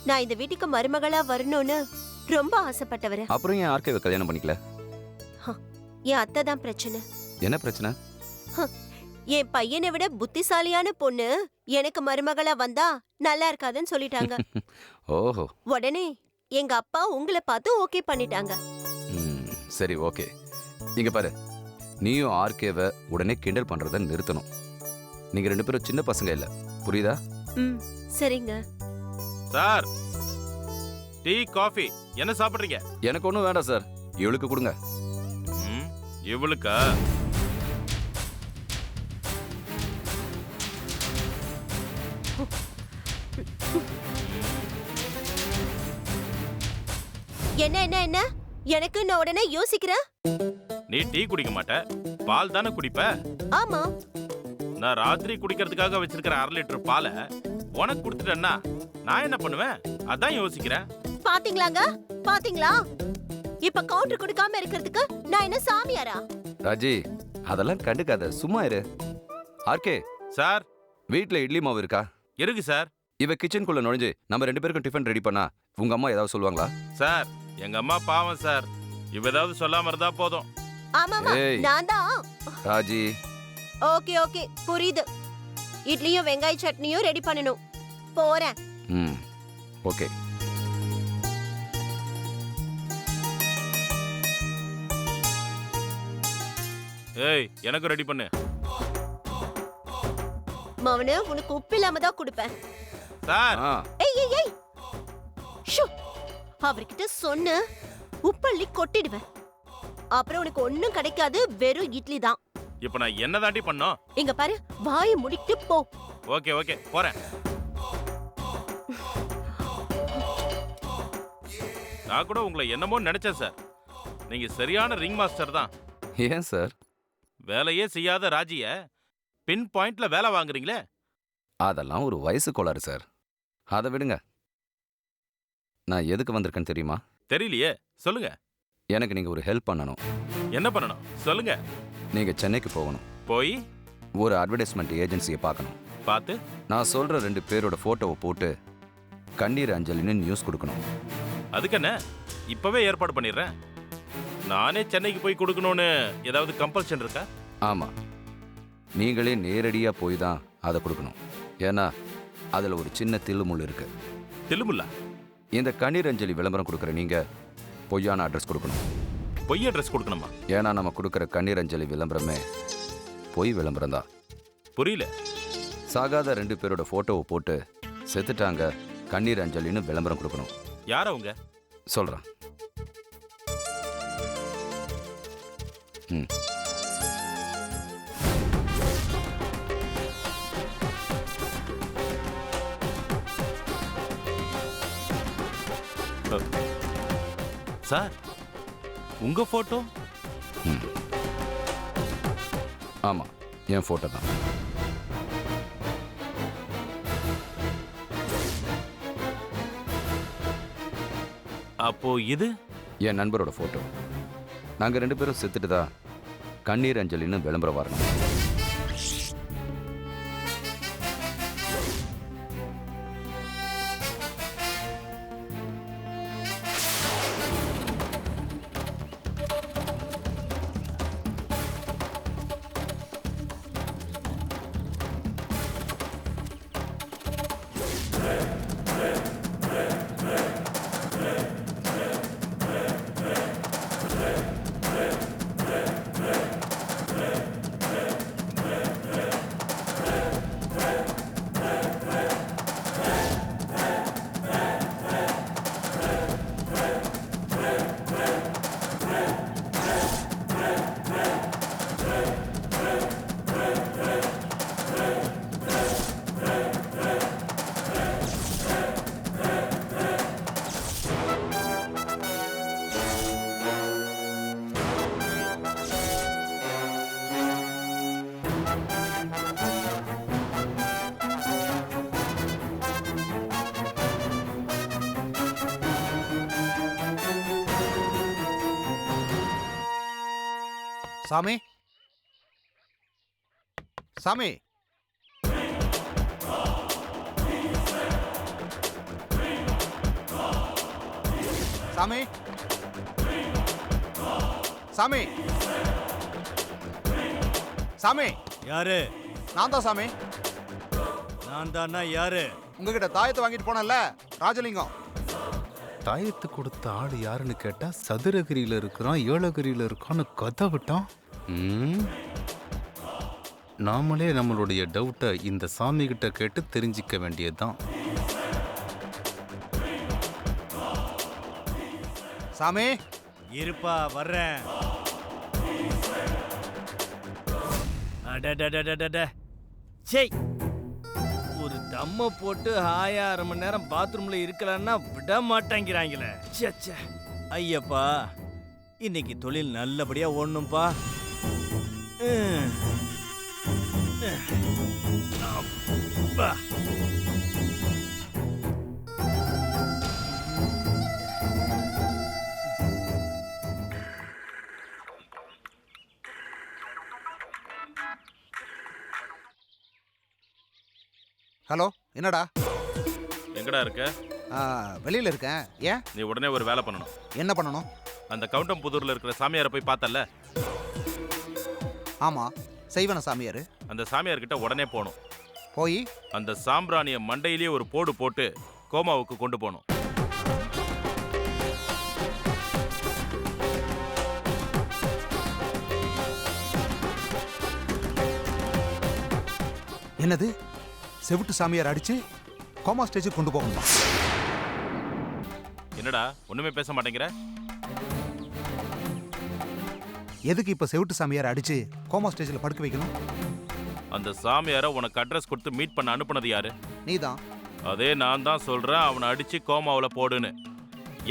நான் இந்த வீட்டுக்கு மருமகளா வரணும்னு ரொம்ப ஆசைப்பட்டவரு. அப்புறம் ஏன் ஆர்கேவை கல்யாணம் பண்ணிக்கல? என் அத்தை தான் பிரச்சனை. என்ன பிரச்சனை? என் பையனை விட புத்திசாலியான பொண்ணு எனக்கு மருமகளா வந்தா நல்லா இருக்காதுன்னு சொல்லிட்டாங்க. ஓஹோ, உடனே எங்க அப்பா உங்களை பார்த்து ஓகே பண்ணிட்டாங்க. சரி ஓகே. இங்க பாரு, நீயும் ஆர்கேவை உடனே கிண்டல் பண்றத நிறுத்தணும். நீங்க ரெண்டு பேரும் சின்ன பசங்க இல்ல, புரியுதா? சரிங்க சார். டீ காஃபி என்ன சாப்பிடுறீங்க? எனக்கு ஒன்றும் வேண்டாம் சார், இவளுக்கு கொடுங்க. ம், இவளுக்கா? என்ன என்ன என்ன எனக்கு நான் உடனே யோசிக்கிறேன். நீ டீ குடிக்க மாட்ட, பால் தானே குடிப்ப. ஆமா, நான் ராத்திரி குடிக்கிறதுக்காக வச்சிருக்கிற 1/2 லிட்டர் பாலை உனக்கு கொடுத்துட்டேன்னா நான் என்ன பண்ணுவேன்? அதான் யோசிக்கிறேன். பாத்தீங்களாங்க, பாத்தீங்களா? இப்ப கவுண்டர் கொடுக்காம இருக்கிறதுக்கு நான் என்ன சாமியாரா? ராஜி, அதெல்லாம் கண்டுக்காத, சும்மா இரு. RK sir. வீட்ல இட்லி மாவு இருக்கா? இருக்கு சார். இவ கிச்சனுக்குள்ள நுழைஞ்சு நம்ம ரெண்டு பேருக்கும் டிஃபன் ரெடி பண்ணா உங்க அம்மா ஏதாவது சொல்லுவாங்களா? சார், எங்க அம்மா பாவம் சார், இவ ஏதாவது சொல்லாம இருந்தா போதும். ஆமாமா, ஏய். நான் தான். ராஜி, ஓகே ஓகே, புரியுது. இட்லியும் வெங்காய சட்னியும் ரெடி பண்ணணும். போறேன். ஓகே. ஏய், எனக்கு ரெடி பண்ணு. மவனே, உனக்கு உப்பு இல்லாம தான் கொடுப்பேன். சார். ஏய் ஏய் ஏய், ஷூ, அவர்கிட்ட சொன்ன உப்பள்ளி கொட்டிடுவேன். அப்புறம் உனக்கு ஒண்ணும் கிடைக்காது, வெறும் இட்லி தான். இப்ப நான் என்ன தாண்டி பண்ணோம்? இங்க பாரு, வாயை முடிட்டு போ. ஓகே ஓகே, போறேன். நான் கூட உங்களை என்னமோ நினைச்சேன் சார். நீங்க சரியான ரிங் மாஸ்டர் தான். ஏன் சார்? வேலையே செய்யாத ராஜிய பின் பாயிண்ட்ல வேலை வாங்குறீங்களே. அதெல்லாம் ஒரு வயசு கோளாறு சார், அதை விடுங்க. நான் எதுக்கு வந்திருக்கேன்னு தெரியுமா? தெரியலையே, சொல்லுங்க. எனக்கு நீங்க ஒரு ஹெல்ப் பண்ணணும். என்ன பண்ணணும் சொல்லுங்க. நீங்க சென்னைக்கு போகணும். போய் ஒரு அட்வர்டைஸ்மெண்ட் ஏஜென்சியை பார்க்கணும். பார்த்து நான் சொல்ற 2 பேரோட போட்டோவை போட்டு கண்ணீர் அஞ்சலின்னு நியூஸ் கொடுக்கணும். அதுக்கு என்ன, இப்பவே ஏற்பாடு பண்ணிடுறேன். நானே சென்னைக்கு போய் கொடுக்கணும்னு ஏதாவது கம்பல்ஷன் இருக்கா? ஆமா, நீங்களே நேரடியா போய் தான் அதை கொடுக்கணும். ஏன்னா அதில் ஒரு சின்ன தில்லுமுள் இருக்கு. தில்லுமுல்லா? இந்த கண்ணீர் அஞ்சலி விளம்பரம் கொடுக்குற நீங்கள் பொய்யான அட்ரஸ் கொடுக்கணும். பொய் அட்ரஸ் கொடுக்கணுமா? ஏன்னா நம்ம கொடுக்குற கண்ணீர் அஞ்சலி விளம்பரமே பொய் விளம்பரம் தான். புரியல. சாகாத 2 பேரோட ஃபோட்டோவை போட்டு செத்துட்டாங்க கண்ணீர் அஞ்சலின்னு விளம்பரம் கொடுக்கணும். யார் அவங்க? சொல்கிறேன். ம். சார், உங்க போட்டோ? ம். ஆமாம், என் ஃபோட்டோ தான். அப்போ இது என் நண்பரோட ஃபோட்டோ. நாங்கள் 2 பேரும் செத்துட்டு தான் கண்ணீர் அஞ்சலின்னு விளம்பரம் வரணும். சாமி, சாமி, சாமி, சாமி, சாமி, யாரு? நான் தான் சாமி. நான் தானா? யாரு? உங்ககிட்ட தாயத்தை வாங்கிட்டு போனேன்ல, ராஜலிங்கம். தாயத்து கொடுத்த ஆள் யாருன்னு கேட்டா சதுரகிரியில இருக்கிறான், ஏலகிரியில இருக்கான்னு கதை விட்டான். நாமளே நம்மளுடைய டவுட்டை இந்த சாமி கிட்ட கேட்டு தெரிஞ்சிக்க வேண்டியதுதான். சாமி, இருப்பா, வர்றேன். அடடடடடட. சே, ஒரு தம்ம போட்டு 6 மணி நேரம் பாத்ரூம்ல இருக்கலான்னா விட மாட்டேங்கிறாங்களே. ச்சே. ஐயப்பா, இன்னைக்கு தொழில் நல்லபடியா ஓடணும்பா. அப்பா. ஹலோ, என்னடா? எங்கடா இருக்க? வெளியில இருக்கேன். ஏன்? நீ உடனே ஒரு வேலை பண்ணணும். என்ன பண்ணணும்? அந்த கவுண்டம்புதூர்ல இருக்கிற சாமியாரை போய் பார்த்தல? ஆமா, செய்வன சாமியார். அந்த சாமியார்கிட்ட உடனே போகணும். போய் அந்த சாம்பிராணிய மண்டையிலேயே ஒரு போடு போட்டு கோமாவுக்கு கொண்டு போகணும். என்னது? செவிட்டு சாமியார் அடிச்சு கோமா ஸ்டேஜுக்கு கொண்டு போகணுமா? என்னடா ஒண்ணுமே பேச மாட்டேங்கிற? எதுக்கு இப்ப செவிட்டு சாமியார் அடிச்சு கோமா ஸ்டேஜில் படுக்க வைக்கணும்? அந்த சாமியாரை உனக்கு அட்ரஸ் கொடுத்து மீட் பண்ண அனுப்புனது யாரு? நீதான். அதே நான் தான் சொல்றேன், அவனை அடிச்சு கோமாவில் போடுன்னு.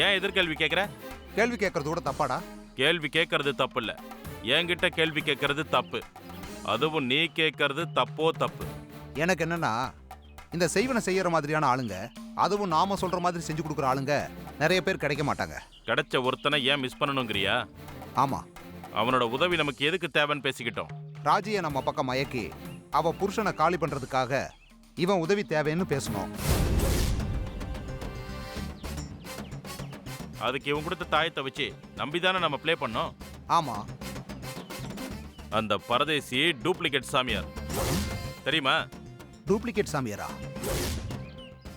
ஏன் எதிர்கேள்வி கேட்குற? கேள்வி கேட்கறது கூட தப்பாடா? கேள்வி கேட்கறது தப்பு இல்லை, என்கிட்ட கேள்வி கேட்கறது தப்பு. அதுவும் நீ கேட்கறது தப்போ தப்பு. எனக்கு என்னன்னா, இந்த செய்வனை செய்யற மாதிரியான ஆளுங்க, அதுவும் நாம சொல்ற மாதிரி செஞ்சு கொடுக்குற ஆளுங்க நிறைய பேர் கிடைக்க மாட்டாங்க. கிடைச்ச ஒருத்தனை ஏன் மிஸ் பண்ணணுங்கிறியா? ஆமா, அவனோட உதவி நமக்கு எதுக்கு தேவைன்னு பேசிக்கிட்டோம். ராஜியை நம்ம பக்கம் மயக்கி அவ புருஷனை காலி பண்றதுக்காக இவன் உதவி தேவைன்னு பேசணும். அதுக்கு இவன் கொடுத்த தாயத்தை வச்சு நம்பிதானே நம்ம ப்ளே பண்ணோம். ஆமா, அந்த பரதேசி டூப்ளிகேட் சாமியார் தெரியுமா? டூப்ளிகேட் சாமியாரா?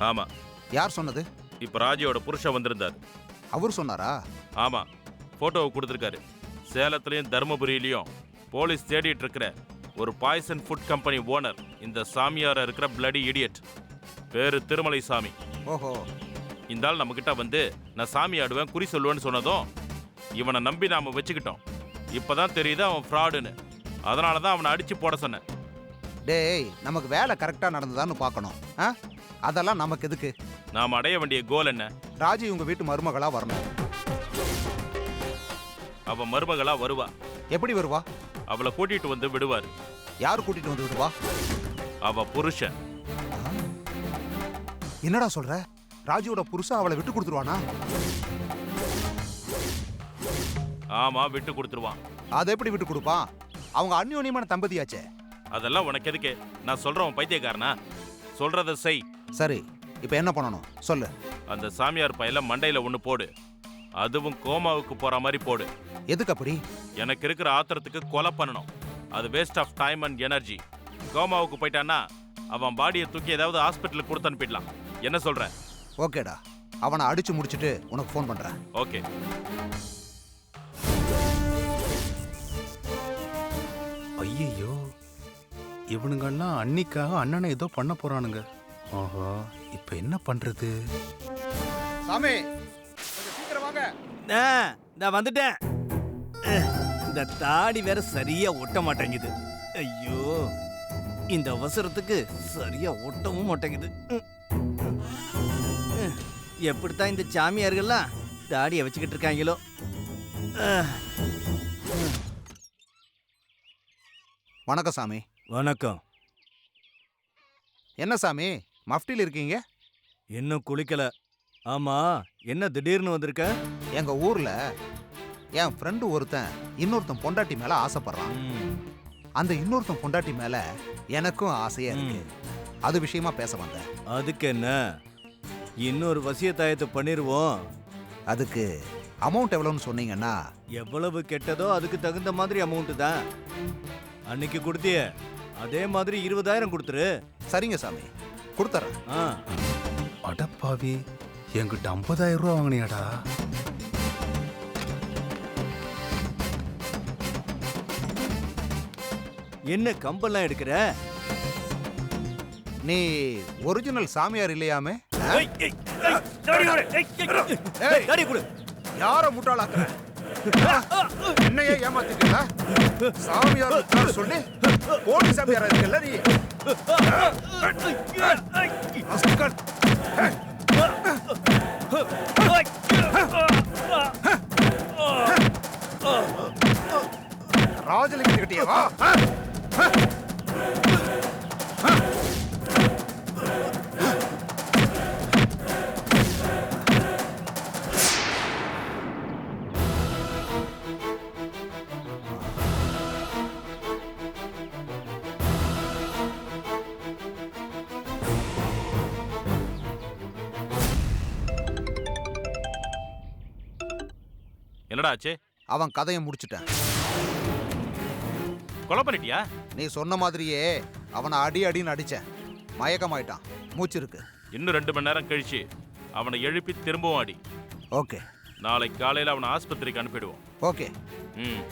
ஆமா, யார் சொன்னது? இப்ப ராஜியோட புருஷன் வந்திருந்தார். அவர் சொன்னாரா? ஆமா, போட்டோவை கொடுத்துருக்காரு. சேலத்துலயும் தருமபுரியிலயும் போலீஸ் தேடிட்டு இருக்கிற ஒரு பாய்சன் ஃபுட் கம்பெனி ஓனர் இந்த சாமியாரா இருக்கிற பிளடி இடியட். பேரு திருமலை சாமி. ஓஹோ. இந்த ஆள் நம்ம கிட்ட வந்து நான் சாமி ஆடுவேன், குறி சொல்லுவேன்னு சொன்னதும் இவனை நம்பி நாம வச்சுக்கிட்டோம். இப்பதான் தெரியுது அவன் ஃப்ராடுன்னு. அதனால தான் அவனை அடிச்சு போட சொன்னேன். டேய், நமக்கு வேலை கரெக்டா நடந்ததான்னு பார்க்கணும். அதெல்லாம் நமக்கு எதுக்கு? நாம அடைய வேண்டிய கோல் என்ன? ராஜி உங்க வீட்டு மருமகளா வரணும். அவ மருமகளா வருவா. எப்படி வருவா? அவளை கூட்டிட்டு வந்து விடுவாரு. யார் கூட்டிட்டு வந்து விடுவா? அவ புருஷன். என்னடா சொல்ற? ராஜியோட புருஷன் அவளை விட்டு கொடுத்துருவானா? ஆமா, விட்டு கொடுத்துருவான். அதை எப்படி விட்டு கொடுப்பான்? அவங்க அந்யோன்யமான தம்பதியாச்சே. அதெல்லாம் உனக்கு எதுக்கு? நான் சொல்றவன் பைத்தியக்காரனா? சொல்றத செய். சரி, இப்போ என்ன பண்ணணும் சொல்லு. அந்த சாமியார் பையில மண்டையில ஒண்ணு போடு. அதுவும் கோமாவுக்கு போற மாதிரி போடு. எதுக்கு அப்படி? எனக்கு இருக்கிற ஆத்திரத்துக்கு கொலை பண்ணணும். அது waste of time and energy. கோமாவுக்கு போயிட்டான்னா அவன் பாடியை தூக்கி ஏதாவது ஹாஸ்பிட்டலுக்கு கொடுத்து அனுப்பிடலாம். என்ன சொல்ற? ஓகேடா, அவனை அடிச்சு முடிச்சிட்டு உனக்கு ஃபோன் பண்றேன். ஓகே. ஐயையோ, இவனுங்கெல்லாம் அன்னிக்காக அண்ணனை ஏதோ பண்ண போறானுங்க. ஆஹா, இப்ப என்ன பண்றது? சாமி, கொஞ்சம் சீக்கிரம் வாங்க. நான் வந்துட்டேன். இந்த தாடி வேற சரியா ஒட்ட மாட்டேங்குது. ஐயோ, இந்த அவசரத்துக்கு சரியா ஒட்டவும் மாட்டேங்குது. எப்படித்தான் இந்த சாமியார்கள்லாம் தாடியை வச்சுக்கிட்டு இருக்காங்களோ. வணக்கம் சாமி. வணக்கம். என்ன சாமி மஃப்டியில் இருக்கீங்க? இன்னும் குளிக்கல. ஆமா, என்ன திடீர்னு வந்திருக்க? எங்க ஊர்ல என் ஃப்ரெண்டு ஒருத்தன் இன்னொருத்தன் பொண்டாட்டி மேல ஆசைப்படுறான். அந்த இன்னொருத்தன் பொண்டாட்டி மேல எனக்கும் ஆசையா இருக்கு. அது விஷயமா பேச வந்தேன். அதுக்கு என்ன, இன்னொரு வசியத்தாயத்தை பண்ணிருவோம். அதுக்கு அமௌண்ட் எவ்வளவுன்னு சொன்னீங்கன்னா? எவ்வளவு கெட்டதோ அதுக்கு தகுந்த மாதிரி அமௌண்ட் தான். அன்னைக்கு கொடுத்திய அதே மாதிரி 20,000 கொடுத்துரு. சரிங்க சாமி, கொடுத்துறேன். அடப்பாவி, என்கிட்ட 50,000 ரூபா வாங்கினியாடா? என்ன கம்பெல்லாம் எடுக்கிற? நீ ஒரிஜினல் சாமியார் இல்லையாமே? யார முட்டாளாக்குற? என்னையே ஏமாத்திட்டீங்களா? சாமியார் சொல்லி போலி சாமியாரா இருக்கல்ல நீ? ராஜலிங்க கிட்டியா வா. என்னடா ஆச்சு? அவன் கதையை முடிச்சிட்டேன். கொலை பண்ணிட்டியா? நீ சொன்ன மாதிரியே அவனை அடி அடின்னு அடிச்சேன். மயக்கமாயிட்டான், மூச்சு இருக்கு. இன்னும் 2 மணி நேரம் கழிச்சு அவனை எழுப்பி திரும்பவும் அடி. ஓகே. நாளைக்கு காலையில அவனை ஆஸ்பத்திரிக்கு அனுப்பிடுவோம். ஓகே. ம்.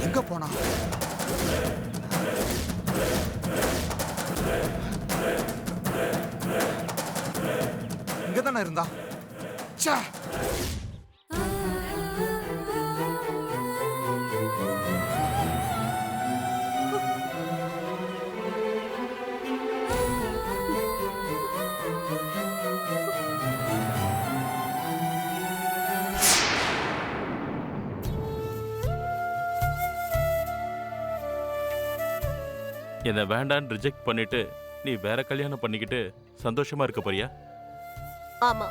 எங்க போனா? இங்கதானே இருந்தா? ச்சே. என்னை வேண்டான்னு ரிஜெக்ட் பண்ணிட்டு நீ வேற கல்யாணம் பண்ணிக்கிட்டு சந்தோஷமா இருக்க போறியா? ஆமா,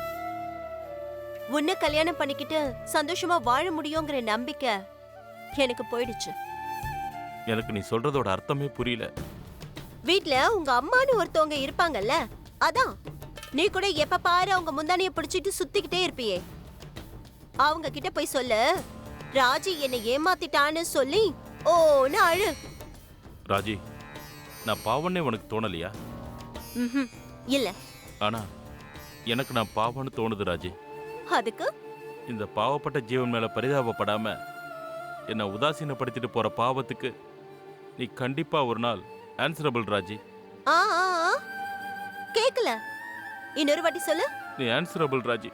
உன்னை கல்யாணம் பண்ணிக்கிட்டு சந்தோஷமா வாழ முடியுங்கிற நம்பிக்கை எனக்கு போயிடுச்சு. எனக்கு நீ சொல்றதோட அர்த்தமே புரியல. வீட்ல உங்க அம்மான்னு ஒருத்தவங்க இருப்பாங்கல்ல, அதான் நீ கூட எப்ப பாரு அவங்க முந்தானிய பிடிச்சிட்டு சுத்திக்கிட்டே இருப்பியே. அவங்க கிட்ட போய் சொல்லு, ராஜி என்னை ஏமாத்திட்டான்னு சொல்லி ஓன்னு அழு. ராஜி, நான் பாவன்னே உனக்கு தோணலையா? ம்ஹும். இல்ல. ஆனா எனக்கு நான் பாவம்னு தோணுது ராஜி. அதுக்கு இந்த பாவப்பட்ட ஜீவன் மேல பரிதாபப்படாம என்னை உதாசீனப்படுத்திட்டு போற பாவத்துக்கு நீ கண்டிப்பா ஒரு நாள் ஆன்சரபிள் ராஜி. ஆ ஆ, ஆ. கேக்கல, இன்னொரு வாட்டி சொல்லு. நீ ஆன்சரபிள் ராஜி.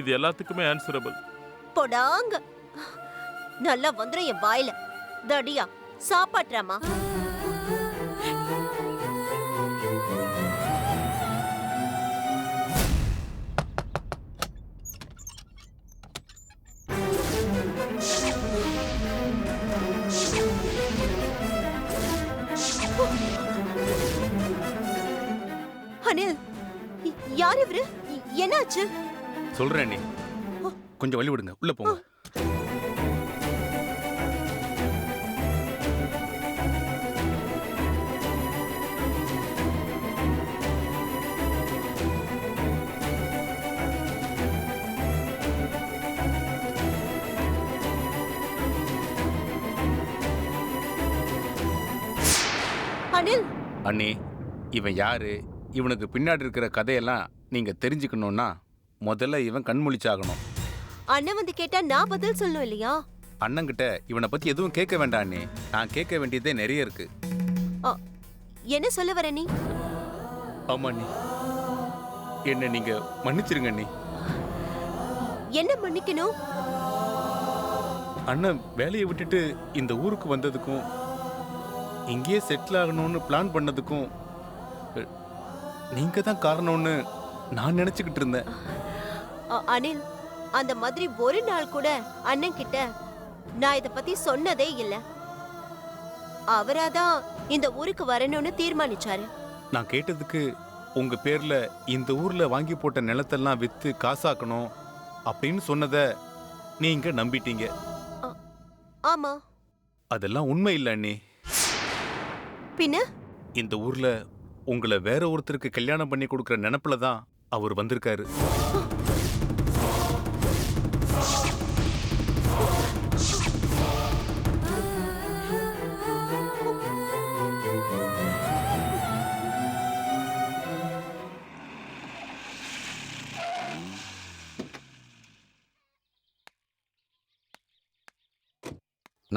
இது எல்லாத்துக்குமே ஆன்சரபிள். போடாங்க. நல்லா வந்துடும் என் வாயில. தடியா சாப்பாட்றாமா. அனில், யார் இவரு? என்னாச்சு? சொல்றேன் நீ கொஞ்சம் வழி விடுங்க, உள்ள போங்க. அனில், அண்ணி, இவன் யாரு, இவனுக்கு பின்னாடி இருக்கிற கதையெல்லாம் நீங்க தெரிஞ்சுக்கணும்னா முதல்ல இவன் கண்முழிச்சாகணும். அண்ணன் வந்து கேட்டா நான் பதில் சொல்லணும் இல்லையா? அண்ணங்கிட்ட இவனை பத்தி எதுவும் கேட்க வேண்டாம் அண்ணி. நான் கேட்க வேண்டியதே நிறைய இருக்கு. என்ன சொல்ல வர நீ? ஆமா அண்ணி, என்ன நீங்க மன்னிச்சிருங்க அண்ணி. என்ன மன்னிக்கணும்? அண்ணன் வேலையை விட்டுட்டு இந்த ஊருக்கு வந்ததுக்கும் இங்கேயே செட்டில் ஆகணும்னு பிளான் பண்ணதுக்கும் நீங்க தான் காரணம்னு நான் நினைச்சுக்கிட்டு இருந்தேன். அனில், அந்த மாதிரி ஒரு நாள் கூட அண்ணன் கிட்ட நான் இத பத்தி சொன்னதே இல்ல. அவராதான் இந்த ஊருக்கு வரணும்னு தீர்மானிச்சாரு. நான் கேட்டதுக்கு உங்க பேர்ல இந்த ஊர்ல வாங்கி போட்ட நிலத்தெல்லாம் வித்து காசாக்கணும் அப்படின்னு சொன்னதை நீங்க நம்பிட்டீங்க. ஆமா. அதெல்லாம் உண்மை இல்ல அண்ணி. பின்ன இந்த ஊர்ல உங்களை வேற ஒருத்தருக்கு கல்யாணம் பண்ணி கொடுக்கற நினைப்புல தான் அவர் வந்திருக்காரு.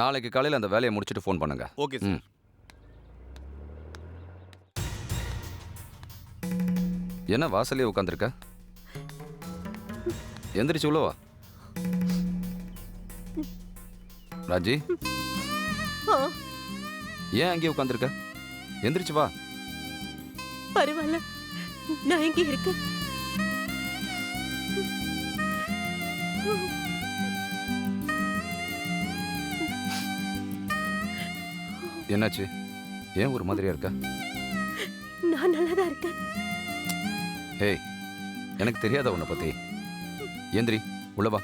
நாளைக்கு காலையில் அந்த வேலையை முடிச்சுட்டு ஃபோன் பண்ணுங்க. Okay sir. என்ன வாசலே உட்காந்துருக்க? எந்திரிச்சு உள்ள வா. ராஜி, ஏன் அங்கேயே உட்காந்துருக்க? எந்திரிச்சு வா. பரவாயில்ல, நான் இங்கே இருக்கேன். என்னாச்சு? ஏன் ஒரு மாதிரியா இருக்க? நான் நல்லாதான் இருக்கேன். ஏய், எனக்கு தெரியாத உன்னை பத்தி. எந்திரி, உள்ள வா.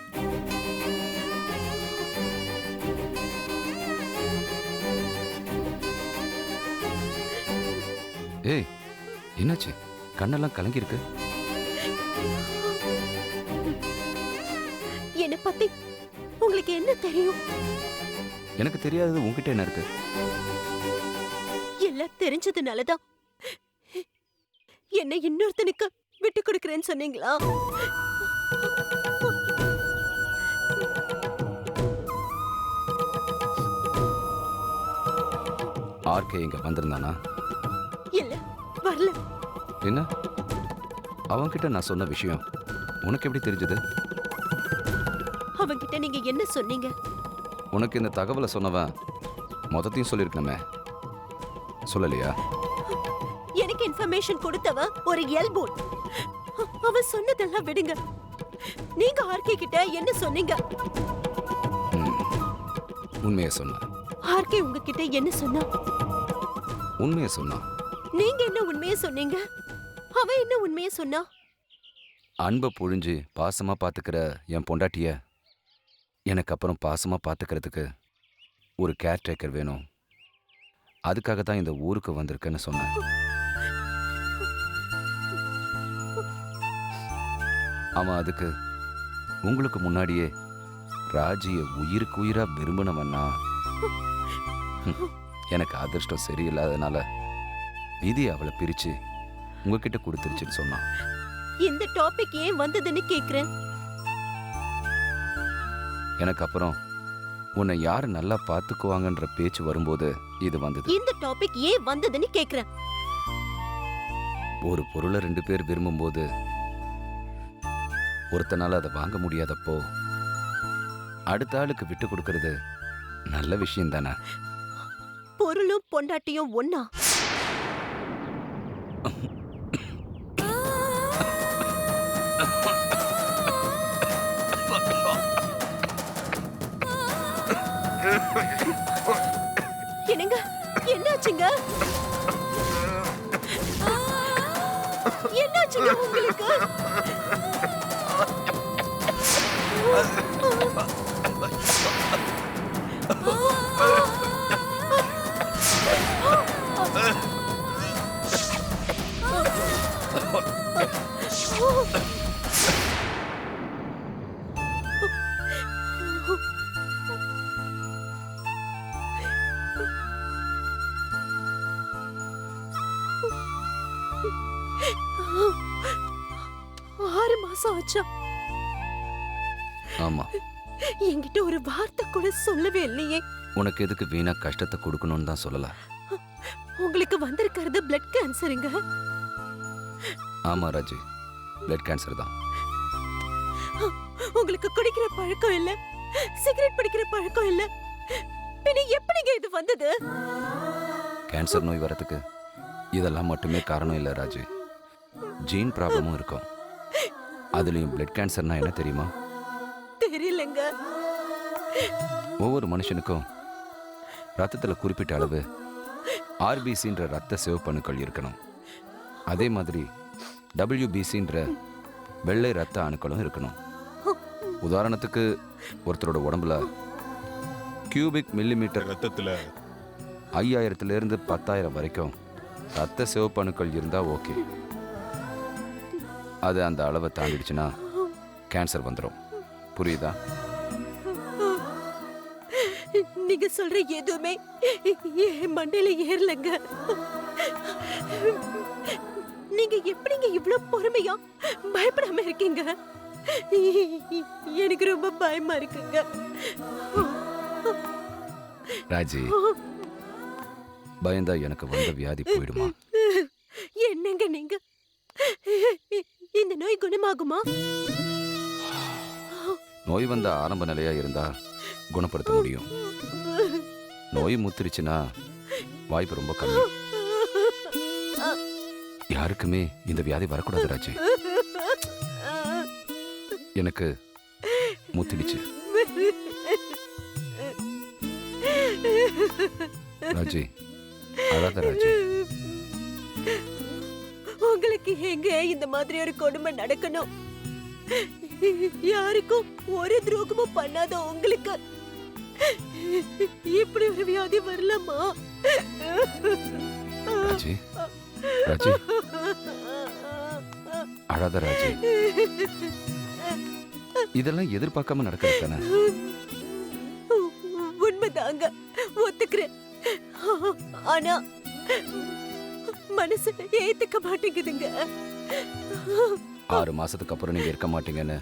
ஏய், என்னாச்சு? கண்ணெல்லாம் கலங்கி இருக்கு. என்னை பத்தி உங்களுக்கு என்ன தெரியும்? எனக்கு தெரியாதது உன்கிட்ட என்ன இருக்கு? எல்லாம் தெரிஞ்சதுனாலதான் என்ன இன்னொருத்தனுக்கு விட்டு கொடுக்கறேன்னு சொன்னீங்களா? ஆர்கே இங்க வந்திருந்தானா? இல்ல, வரல. என்ன? அவன்கிட்ட நான் சொன்ன விஷயம் உனக்கு எப்படி தெரிஞ்சது? அவன்கிட்ட நீங்க என்ன சொன்னீங்க? உனக்கு இந்த தகவலை சொன்னவன் மொத்தத்தையும் சொல்லியிருக்கணுமே, சொல்லலையா? எனக்கு இன்ஃபர்மேஷன் கொடுத்தவன் ஒரு எல்போன். அவன் சொன்னதெல்லாம் விடுங்க. நீங்க ஆர்கே கிட்ட என்ன சொன்னீங்க? உண்மையை சொன்ன. ஆர்கே உங்ககிட்ட என்ன சொன்னா? உண்மையை சொன்னா. நீங்க என்ன உண்மையை சொன்னீங்க? அவன் என்ன உண்மையை சொன்னா? அன்பை புழிஞ்சு பாசமா பாத்துக்கிற என் பொண்டாட்டிய எனக்கு அப்புறம் பாசமா பாத்துக்கிறதுக்கு ஒரு கேர்டேக்கர் வேணும், அதுக்காக தான் இந்த ஊருக்கு வந்திருக்கேன்னு சொன்னேன். அவன் அதுக்கு உங்களுக்கு முன்னாடியே ராஜியை உயிருக்கு உயிரா விரும்பினவன்னா எனக்கு அதிர்ஷ்டம் சரியில்லாதனால விதி அவளை பிரிச்சு உங்ககிட்ட கொடுத்துருச்சுன்னு சொன்னான். இந்த டாபிக் ஏன் வந்ததுன்னு கேக்குறேன். எனக்கு அப்புறம் உன்னை யாரு நல்லா பார்த்துக்குவாங்கன்ற பேச்சு வரும்போது இது வந்தது. இந்த டாபிக் ஏன் வந்ததுன்னு கேக்குறேன். ஒரு பொருளை 2 பேர் விரும்பும்போது ஒருத்தனால அதை வாங்க முடியாதப்போ அடுத்த ஆளுக்கு விட்டு கொடுக்கறது நல்ல விஷயம் தானே? பொருளும் பொண்டாட்டியும் ஒன்னா? என்னங்க, என்னாச்சுங்க? என்னாச்சுங்க உங்களுக்கு? ஆறு மாசம் ஆச்சா? ஆமா. என்கிட்ட ஒரு வார்த்தை கூட சொல்லவே இல்லையே. உனக்கு எதுக்கு வீணா கஷ்டத்தை கொடுக்கணும்னு தான் சொல்லல. உங்களுக்கு வந்திருக்கிறது பிளட் கேன்சருங்க. ஆமா ராஜி, பிளட் கேன்சர் தான். உங்களுக்கு குடிக்கிற பழக்கம் இல்ல, சிகரெட் பிடிக்கிற பழக்கம் இல்ல, பின்ன எப்படிங்க இது வந்தது? கேன்சர் நோய் வரதுக்கு இதெல்லாம் மட்டுமே காரணம் இல்லை ராஜி. ஜீன் ப்ராப்ளமும் இருக்கும். அதுலயும் பிளட் கேன்சர்னா என்ன தெரியுமா? தெரியலங்க. ஒவ்வொரு மனுஷனுக்கும் ரத்தத்துல குறிப்பிட்ட அளவு ஆர்பிசின்ற ரத்த சிவப்பணுக்கள் இருக்கணும். அதே மாதிரி WBCன்ற வெள்ளை ரத்த அணுக்களும் இருக்கணும். உதாரணத்துக்கு ஒருத்தரோட உடம்புல கியூபிக் மில்லிமீட்டர் ரத்தத்துல 5000 to 10,000 வரைக்கும் ரத்த சிவப்பணுக்கள் இருந்தா ஓகே. அது அந்த அளவை தாண்டிடுச்சுன்னா கேன்சர் வந்துடும். புரியுதா? நீங்க சொல்ற எதுவுமே என் மண்டையில ஏறலங்க. நீங்க எப்படிங்க இவ்வளவு பொறுமையா பயப்படாம இருக்கீங்க? எனக்கு ரொம்ப பயமா இருக்குங்க. ராஜி, பயந்தா எனக்கு வந்த வியாதி போயிடுமா? என்னங்க நீங்க? இந்த நோய் குணமாகுமா? நோய் வந்த ஆரம்ப நிலையா இருந்தா குணப்படுத்த முடியும். நோய் முத்திருச்சுன்னா வாய்ப்பு ரொம்ப கம்மி. யாருக்குமே இந்த வியாதி வரக்கூடாது ராஜி. எனக்கு முத்திடுச்சு ராஜி. அழாத ராஜி. உங்களுக்கு எங்க இந்த மாதிரி ஒரு கொடுமை நடக்கணும்? யாருக்கும் ஒரு துரோகமும் பண்ணாத உங்களுக்கு இப்படி ஒரு வியாதி வரலாமா? ராஜி, ராஜி, அழாத ராஜி. இதெல்லாம் எதிர்பார்க்காம நடக்கிறது தானே? உண்மைதாங்க, ஒத்துக்கிறேன். ஆனா மனசு ஏத்துக்க மாட்டேங்குதுங்க. 6 மாசத்துக்கு அப்புறம் நீங்க இருக்க மாட்டீங்கன்னு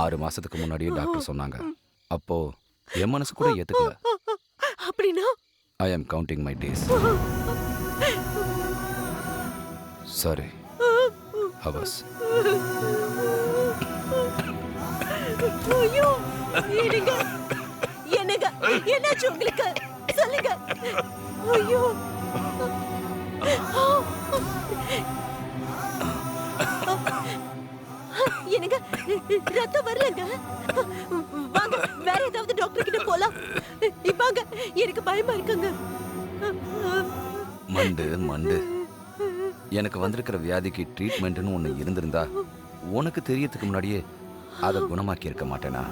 6 மாசத்துக்கு முன்னாடியே டாக்டர் சொன்னாங்க. அப்போ என் மனசு கூட ஏத்துக்கல. அப்படின்னா ஐ ஆம் counting my days. Sorry, hours. ஐயோ, என்னங்க என்னங்க என்னாச்சு உங்களுக்கு? சொல்லுங்க. ஐயோ, என்னங்க ரத்தம் வரலங்க. வாங்க வேற ஏதாவது டாக்டர் கிட்ட போலாம். வாங்க, எனக்கு பயமா இருக்குங்க. மண்டு மண்டு, எனக்கு வந்திருக்கிற வியாதிக்கு ட்ரீட்மெண்ட்னு ஒன்று இருந்திருந்தா உனக்கு தெரியறதுக்கு முன்னாடியே அதை குணமாக்கி இருக்க மாட்டேனா?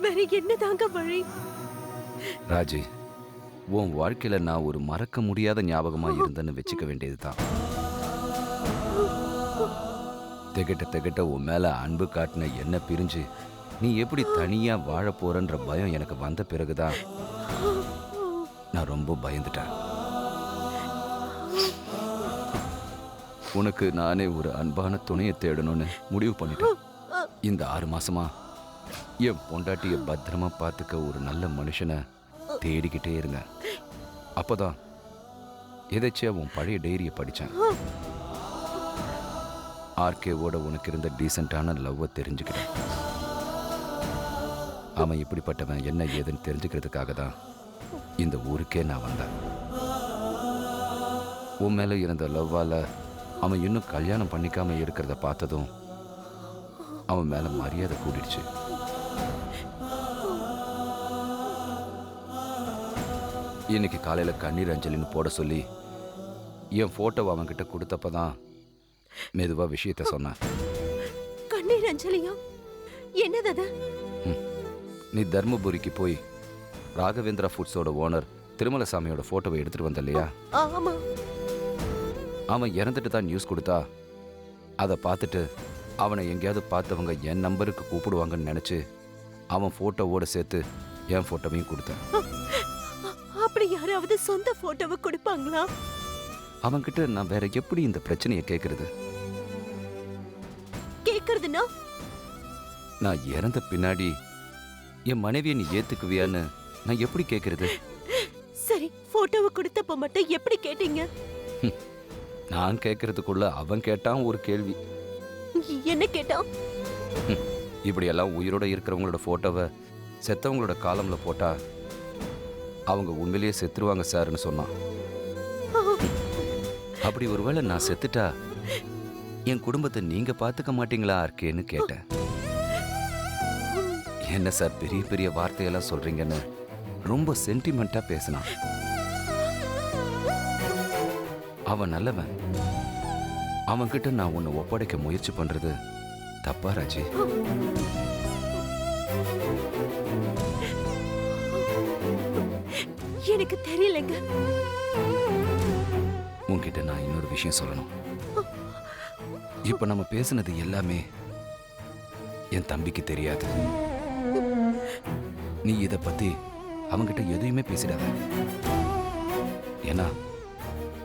வேற என்னதாங்க வழி? ராஜி, உன் வாழ்க்கையில நான் ஒரு மறக்க முடியாத ஞாபகமா இருந்தேன்னு வச்சுக்க வேண்டியதுதான். திகட்ட திகட்ட உன் மேல அன்பு காட்டின என்ன பிரிஞ்சு நீ எப்படி தனியா வாழ போறன்ற பயம் எனக்கு வந்த பிறகுதான் நான் ரொம்ப பயந்துட்டேன். உனக்கு நானே ஒரு அன்பான துணையை தேடணும்னு முடிவு பண்ணிட்டேன். இந்த 6 மாசமா என் பொண்டாட்டிய பத்திரமா பார்த்துக்க ஒரு நல்ல மனுஷனை தேடிக்கிட்டே இருந்தேன். அப்போதான் எதாச்சியா உன் பழைய டைரியை படித்தேன். ஆர்கேவோட உனக்கு இருந்த டீசெண்டான லவ்வை தெரிஞ்சுக்கிட்டேன். அவன் இப்படிப்பட்டவன் என்ன ஏதுன்னு தெரிஞ்சுக்கிறதுக்காக தான் இந்த ஊருக்கே நான் வந்தேன். உன் மேலே இருந்த லவ்வால் அவன் இன்னும் கல்யாணம் பண்ணிக்காம இருக்கிறத பார்த்ததும் அவன் மேலே மரியாதை கூடிடுச்சு. இன்னைக்கு காலையில் கண்ணீர் அஞ்சலின்னு போட சொல்லி என் ஃபோட்டோவை அவன்கிட்ட கொடுத்தப்பதான் மெதுவாக விஷயத்த சொன்னான். கண்ணீர் அஞ்சலியா? என்னது அது? நீ தர்மபுரிக்கு போய் ராகவேந்திரா ஃபுட்ஸோட ஓனர் திருமலசாமியோட ஃபோட்டோவை எடுத்துட்டு வந்த இல்லையா? ஆமா. அவன் இறந்துட்டு தான் நியூஸ் கொடுத்தா அதை பார்த்துட்டு அவனை எங்கேயாவது பார்த்தவங்க என் நம்பருக்கு கூப்பிடுவாங்கன்னு நினச்சி அவன் ஃபோட்டோவோட சேர்த்து என் ஃபோட்டோவையும் கொடுத்தேன். அப்படி யாராவது சொந்த போட்டோவை கொடுப்பாங்களா? அவன்கிட்ட நான் வேற எப்படி இந்த பிரச்சனையை கேட்கறது? கேக்குறதுனா நான் இறந்த பின்னாடி என் மனைவியை நீ ஏத்துக்குவியான்னு நான் எப்படி கேட்கறது? சரி, போட்டோவை கொடுத்தப்ப மட்டும் எப்படி கேட்டீங்க? நான் கேட்கறதுக்குள்ள அவன் கேட்டான் ஒரு கேள்வி. என்ன கேட்டான்? இப்படியெல்லாம் உயிரோட இருக்கிறவங்களோட போட்டோவை செத்தவங்களோட காலம்ல போட்டா அவங்க உண்மையிலேயே செத்துருவாங்க சார்னு சொன்னான். அப்படி ஒருவேளை நான் செத்துட்டா என் குடும்பத்தை நீங்க பாத்துக்க மாட்டீங்களா இருக்கேன்னு கேட்டேன். என்ன சார் பெரிய பெரிய வார்த்தையெல்லாம் சொல்றீங்கன்னு ரொம்ப சென்டிமெண்டா பேசினான். அவன் நல்லவன். அவன்கிட்ட நான் உன்னை ஒப்படைக்க முயற்சி பண்றது தப்பா ராஜி? எனக்கு தெரியலங்க. உன்கிட்ட நான் இன்னொரு விஷயம் சொல்லணும். இப்ப நம்ம பேசுனது எல்லாமே என் தம்பிக்கு தெரியாது. நீ இத பத்தி அவன்கிட்ட எதையுமே பேசிடாத. ஏன்னா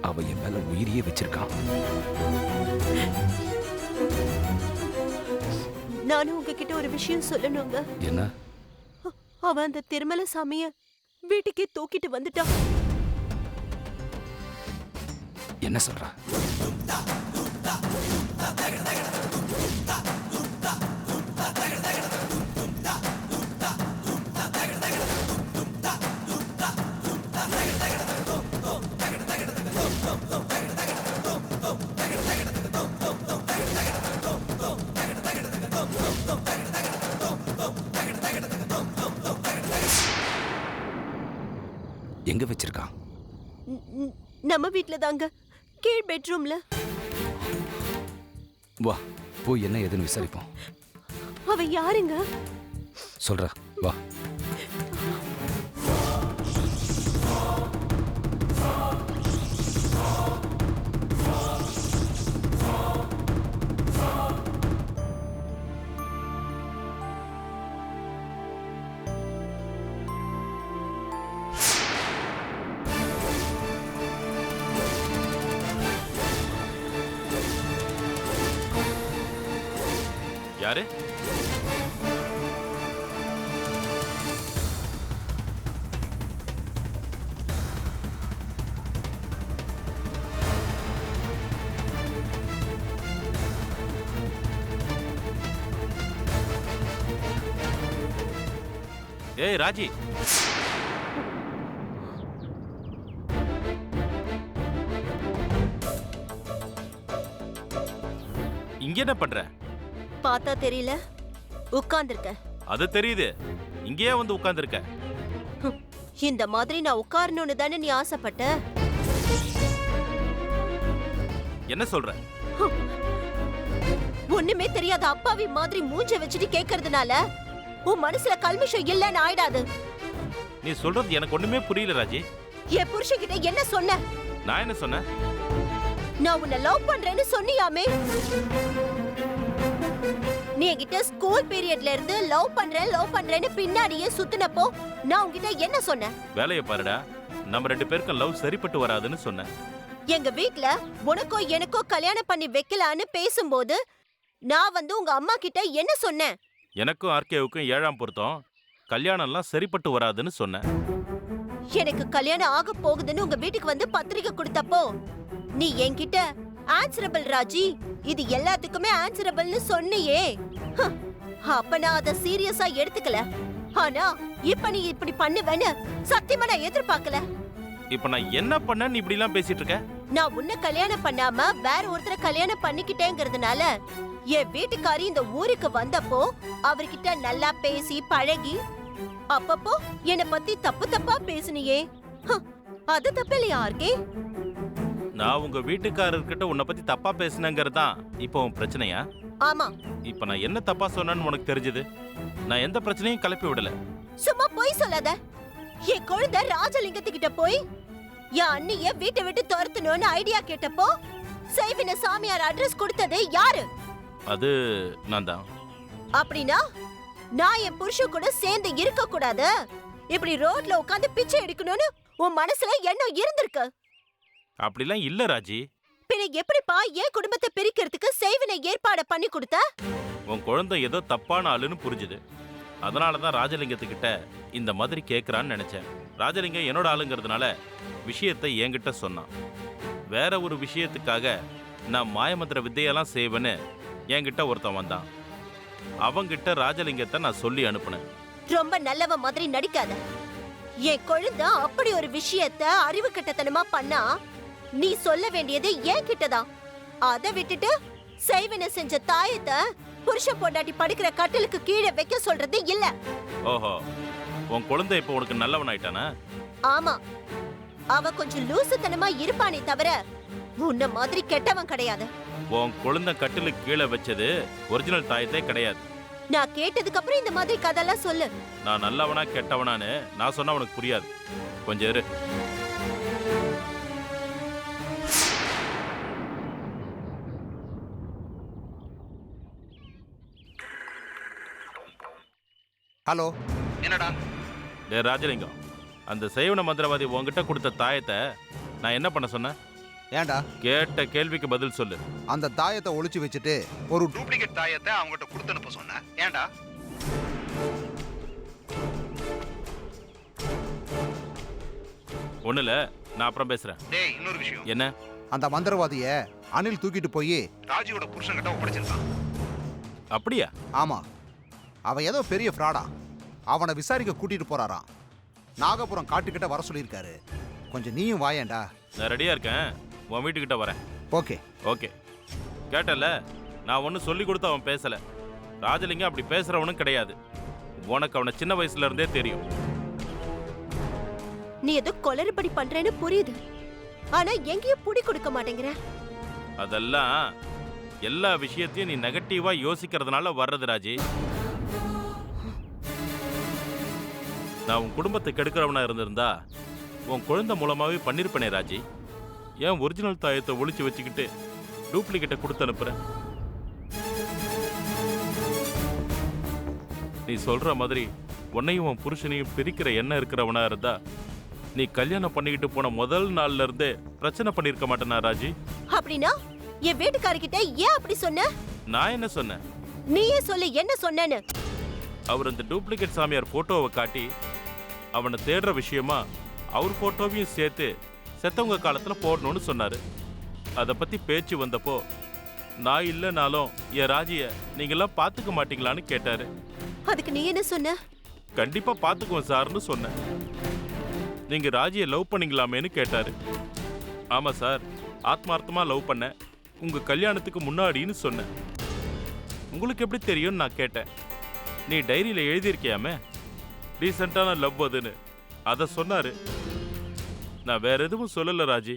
அவ என் மேல உயிரியே வச்சிருக்கான். நானும் உங்ககிட்ட ஒரு விஷயம் சொல்லணுங்க. என்ன? அவன் அந்த திருமலசாமிய வீட்டுக்கே தூக்கிட்டு வந்துட்டான். என்ன சொல்ற? எங்க வச்சிருக்கான்? நம்ம வீட்ல தாங்க, கீழ் பெட்ரூம்ல. வா போய் என்ன ஏதுன்னு விசாரிப்போம். அவன் யாருங்க? சொல்ற வா. யாரு? ஏய் ராஜி, இங்க என்ன பண்ற? பார்த்தா தெரியல, உட்கார்ந்திருக்க. அது தெரியுது, இங்கேயே வந்து உட்கார்ந்திருக்க. இந்த மாதிரி நான் உட்காரணும்னு தானே நீ ஆசைப்பட்ட? என்ன சொல்ற? ஒண்ணுமே தெரியாத அப்பாவி மாதிரி மூஞ்ச வச்சுட்டு கேக்குறதுனால உன் மனசுல கல்மிஷம் இல்லன்னு ஆயிடாது. நீ சொல்றது எனக்கு ஒண்ணுமே புரியல ராஜி. என் புருஷன்கிட்ட என்ன சொன்ன? நான் என்ன சொன்னேன்? நான் உன்னை லவ் பண்றேன்னு சொன்னியாமே. நீ என்கிட்ட ஸ்கூல் பீரியட்ல இருந்து லவ் பண்றேன்னு பின்னாடியே சுத்தினப்போ நான் உன்கிட்ட என்ன சொன்னேன்? வேலையை பாருடா, நம்ம 2 பேருக்கும் லவ் சரிப்பட்டு வராதுன்னு சொன்னேன். எங்க வீட்ல உனக்கோ எனக்கோ கல்யாணம் பண்ணி வைக்கலான்னு பேசும்போது நான் வந்து உங்க அம்மா கிட்ட என்ன சொன்னேன்? எனக்கும் ஆர்கேவுக்கும் 7ஆம் பொருத்தம், கல்யாணம்லாம் சரிப்பட்டு வராதுன்னு சொன்னேன். எனக்கு கல்யாணம் ஆக போகுதுன்னு உங்க வீட்டுக்கு வந்து பத்திரிக்கை கொடுத்தப்போ நீ என்கிட்ட ஆன்சரபிள் ராஜி, இது எல்லாத்துக்குமே ஆன்சரபிள்னு சொன்னியே. ஹம், அப்ப நான் அத சீரியஸா எடுத்துக்கல. ஆனா இப்ப நீ இப்படி பண்ணுவேன்னு சத்தியமா நான் எதிர்பார்க்கல. இப்ப நான் என்ன பண்ணேன்னு இப்படி எல்லாம் பேசிட்டு இருக்க? நான் உன்னை கல்யாணம் பண்ணாம வேற ஒருத்தரை கல்யாணம் பண்ணிக்கிட்டேங்கிறதுனால என் வீட்டுக்காரி இந்த ஊருக்கு வந்தப்போ அவர்கிட்ட நல்லா பேசி பழகி அப்பப்போ என்னை பத்தி தப்பு தப்பா பேசுனியே. ஹம், அது தப்பு இல்லையா ஆர்கே? நான் உங்க வீட்டுக்காரர்கிட்ட உன்னை பத்தி தப்பா பேசினங்கிறது தான் இப்போ உன் பிரச்சனையா? ஆமா. இப்ப நான் என்ன தப்பா சொன்னேன்னு உனக்கு தெரிஞ்சது? நான் எந்த பிரச்சனையும் கிளப்பி விடல. சும்மா போய் சொல்லாத. என் குழந்தை ராஜலிங்கத்துக்கிட்ட போய் என் அண்ணிய வீட்டை விட்டு துரத்தணும்னு ஐடியா கேட்டப்போ செய்வின சாமியார் அட்ரஸ் கொடுத்தது யாரு? அது நான் தான். அப்படின்னா நான் என் புருஷன் கூட சேர்ந்து இருக்க கூடாது, இப்படி ரோட்ல உட்கார்ந்து பிச்சை எடுக்கணும்னு உன் மனசுல எண்ணம் இருந்திருக்கு. அப்படிலாம் இல்ல ராஜி. பின்ன எப்படிப்பா என் குடும்பத்தை பிரிக்கிறதுக்கு செய்வினை ஏற்பாடு பண்ணி கொடுத்த? உன் குழந்தை ஏதோ தப்பான ஆளுன்னு புரிஞ்சுது. அதனாலதான் ராஜலிங்கத்துக்கிட்ட இந்த மாதிரி கேட்கறான்னு நினைச்சேன். ராஜலிங்கம் என்னோட ஆளுங்கிறதுனால விஷயத்தை என்கிட்ட சொன்னான். வேற ஒரு விஷயத்துக்காக நான் மாயமந்திர வித்தையெல்லாம் செய்வேன்னு என்கிட்ட ஒருத்தன் வந்தான். அவங்கிட்ட ராஜலிங்கத்தை நான் சொல்லி அனுப்புனேன். ரொம்ப நல்லவ மாதிரி நடிக்காத. என் குழந்தை அப்படி ஒரு விஷயத்த அறிவு கட்டத்தனமா பண்ணா நீ சொல்ல வேண்டியது என் கிட்டதான். அதை விட்டுட்டு செய்வினை செஞ்ச தாயத்தை புருஷன் பொண்டாட்டி படுக்கிற கட்டிலுக்கு கீழே வைக்க சொல்றது இல்ல. ஓஹோ, உன் குழந்தை இப்போ உனக்கு நல்லவன் ஆயிட்டானா? ஆமா, அவ கொஞ்சம் லூசுத்தனமா இருப்பானே தவிர உன்ன மாதிரி கெட்டவன் கிடையாது. உன் குழந்தை கட்டிலுக்கு கீழே வச்சது ஒரிஜினல் தாயத்தே கிடையாது. நான் கேட்டதுக்கு அப்புறம் இந்த மாதிரி கதெல்லாம் சொல்லு. நான் நல்லவனா கெட்டவனான்னு நான் சொன்னா உனக்கு புரியாது. கொஞ்சம் இரு. ஹலோ, என்னடா? டேய் ராஜலிங்கம், அந்த சைவன மந்திரவாதி உன்கிட்ட கொடுத்த தாயத்தை நான் என்ன பண்ண சொன்னேன்? ஏன்டா? கேட்ட கேள்விக்கு பதில் சொல்லு. அந்த தாயத்தை ஒளிச்சு வச்சுட்டு ஒரு டூப்ளிகேட் தாயத்தை அவங்ககிட்ட கொடுத்து அனுப்ப சொன்னேன். ஏன்டா? ஒண்ணுல, நான் அப்புறம் பேசுறேன். டேய், இன்னொரு விஷயம். என்ன? அந்த மந்திரவாதிய அனில் தூக்கிட்டு போய் ராஜியோட புருஷன் கிட்ட ஒப்படைச்சிருக்கான். அப்படியா? ஆமா, அவன் ஏதோ பெரிய ஃப்ராடா. அவனை விசாரிக்க கூட்டிட்டு போறாராம். நாகபுரம் காட்டுக்கிட்ட வர சொல்லியிருக்காரு. கொஞ்சம் நீயும் வாயேண்டா. நான் ரெடியா இருக்கேன், உன் வீட்டுக்கிட்ட வரேன். Okay okay. கேட்டல, நான் ஒன்றும் சொல்லி கொடுத்து அவன் பேசல. ராஜலிங்கம் அப்படி பேசுறவனும் கிடையாது. உனக்கு அவனை சின்ன வயசுல இருந்தே தெரியும். நீ ஏதோ கொலறுபடி பண்றேன்னு புரியுது, ஆனா எங்கேயும் புடி கொடுக்க மாட்டேங்கிற. அதெல்லாம் எல்லா விஷயத்தையும் நீ நெகட்டிவா யோசிக்கிறதுனால வர்றது ராஜி. நான் உன் குடும்பத்தை கெடுக்கிறவனா இருந்திருந்தா உன் குழந்தை மூலமாவே பண்ணிருப்பனே ராஜி. ஏன் ஒரிஜினல் தாயத்தை ஒளிச்சு வச்சுக்கிட்டு டூப்ளிகேட்டை கொடுத்து அனுப்புற? நீ சொல்ற மாதிரி உன்னையும் உன் புருஷனையும் பிரிக்கிற எண்ணம் இருக்கிறவனா இருந்தா நீ கல்யாணம் பண்ணிக்கிட்டு போன முதல் நாள்ல இருந்தே பிரச்சனை பண்ணிருக்க மாட்டேனா ராஜி? அப்படின்னா என் வீட்டுக்காரர்கிட்ட ஏன் அப்படி சொன்ன? நான் என்ன சொன்னேன்? நீயே சொல்லு என்ன சொன்னேன்னு. அவர் அந்த டூப்ளிகேட் சாமியார் போட்டோவை காட்டி அவனை தேடுற விஷயமா அவர் போட்டோவையும் சேர்த்து செத்தவங்க காலத்துல போடணும்னு சொன்னாரு. அதை பத்தி பேச்சு வந்தப்போ நான் இல்லைனாலும் என் ராஜிய நீங்கெல்லாம் பாத்துக்க மாட்டீங்களான்னு கேட்டாரு. அதுக்கு நீ என்ன சொன்ன? கண்டிப்பா பாத்துக்குவோம் சார்னு சொன்னேன். நீங்க ராஜியை லவ் பண்ணீங்களாமேன்னு கேட்டாரு. ஆமா சார், ஆத்மார்த்தமா லவ் பண்ண, உங்க கல்யாணத்துக்கு முன்னாடின்னு சொன்னேன். உங்களுக்கு எப்படி தெரியும்னு நான் கேட்டேன். நீ டைரியில எழுதியிருக்கியாமே ரீசெண்டான லவ் அதுன்னு, அதை சொன்னாரு. நான் வேற எதுவும் சொல்லல ராஜி.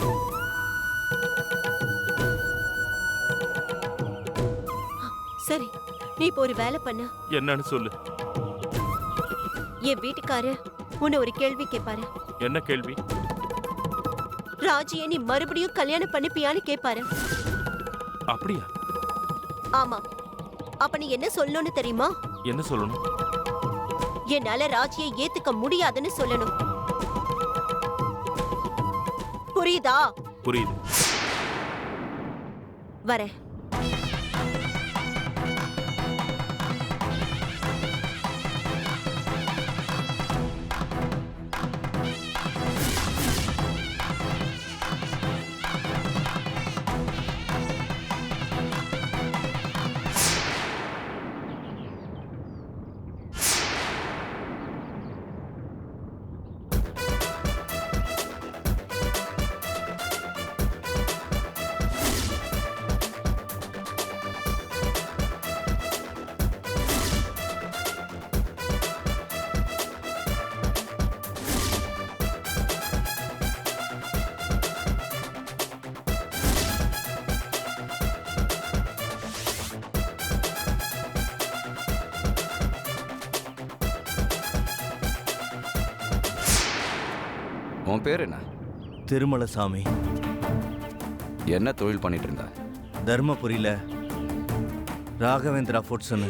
சரி, நீ இப்போ ஒரு வேலை பண்ண. என்னன்னு சொல்லு. என் வீட்டுக்காரர் உன்னை ஒரு கேள்வி கேட்பாரு. என்ன கேள்வி? ராஜியை நீ மறுபடியும் கல்யாணம் பண்ணிப்பியான்னு கேட்பாரு. அப்படியா? ஆமா, அப்ப நீ என்ன சொல்லணும்னு தெரியுமா? என்ன சொல்லணும்? என்னால ராஜியை ஏத்துக்க முடியாதுன்னு சொல்லணும். புரியுதா? புரியுது. வரேன். உன் பேர் என்ன? திருமலசாமி. என்ன தொழில் பண்ணிட்டு இருந்த? தர்மபுரியில் ராகவேந்திரா ஃபுட்ஸ்னு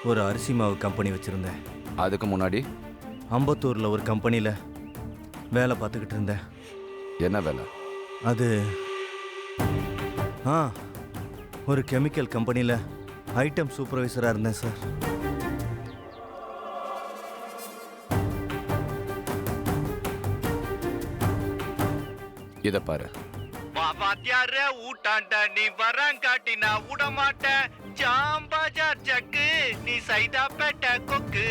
ஒரு அரிசி மாவு கம்பெனி வச்சுருந்தேன். அதுக்கு முன்னாடி அம்பத்தூரில் ஒரு கம்பெனியில் வேலை பார்த்துக்கிட்டு இருந்தேன். என்ன வேலை? அது ஒரு கெமிக்கல் கம்பெனியில் ஐட்டம் சூப்பர்வைசராக இருந்தேன் சார். இத பாரு. வாத்தியார ஊட்டாண்ட நீ வரங்காட்டி நான் விடமாட்ட. ஜாம்பஜார் ஜக்கு நீ சைதாப்பேட்ட கொக்கு.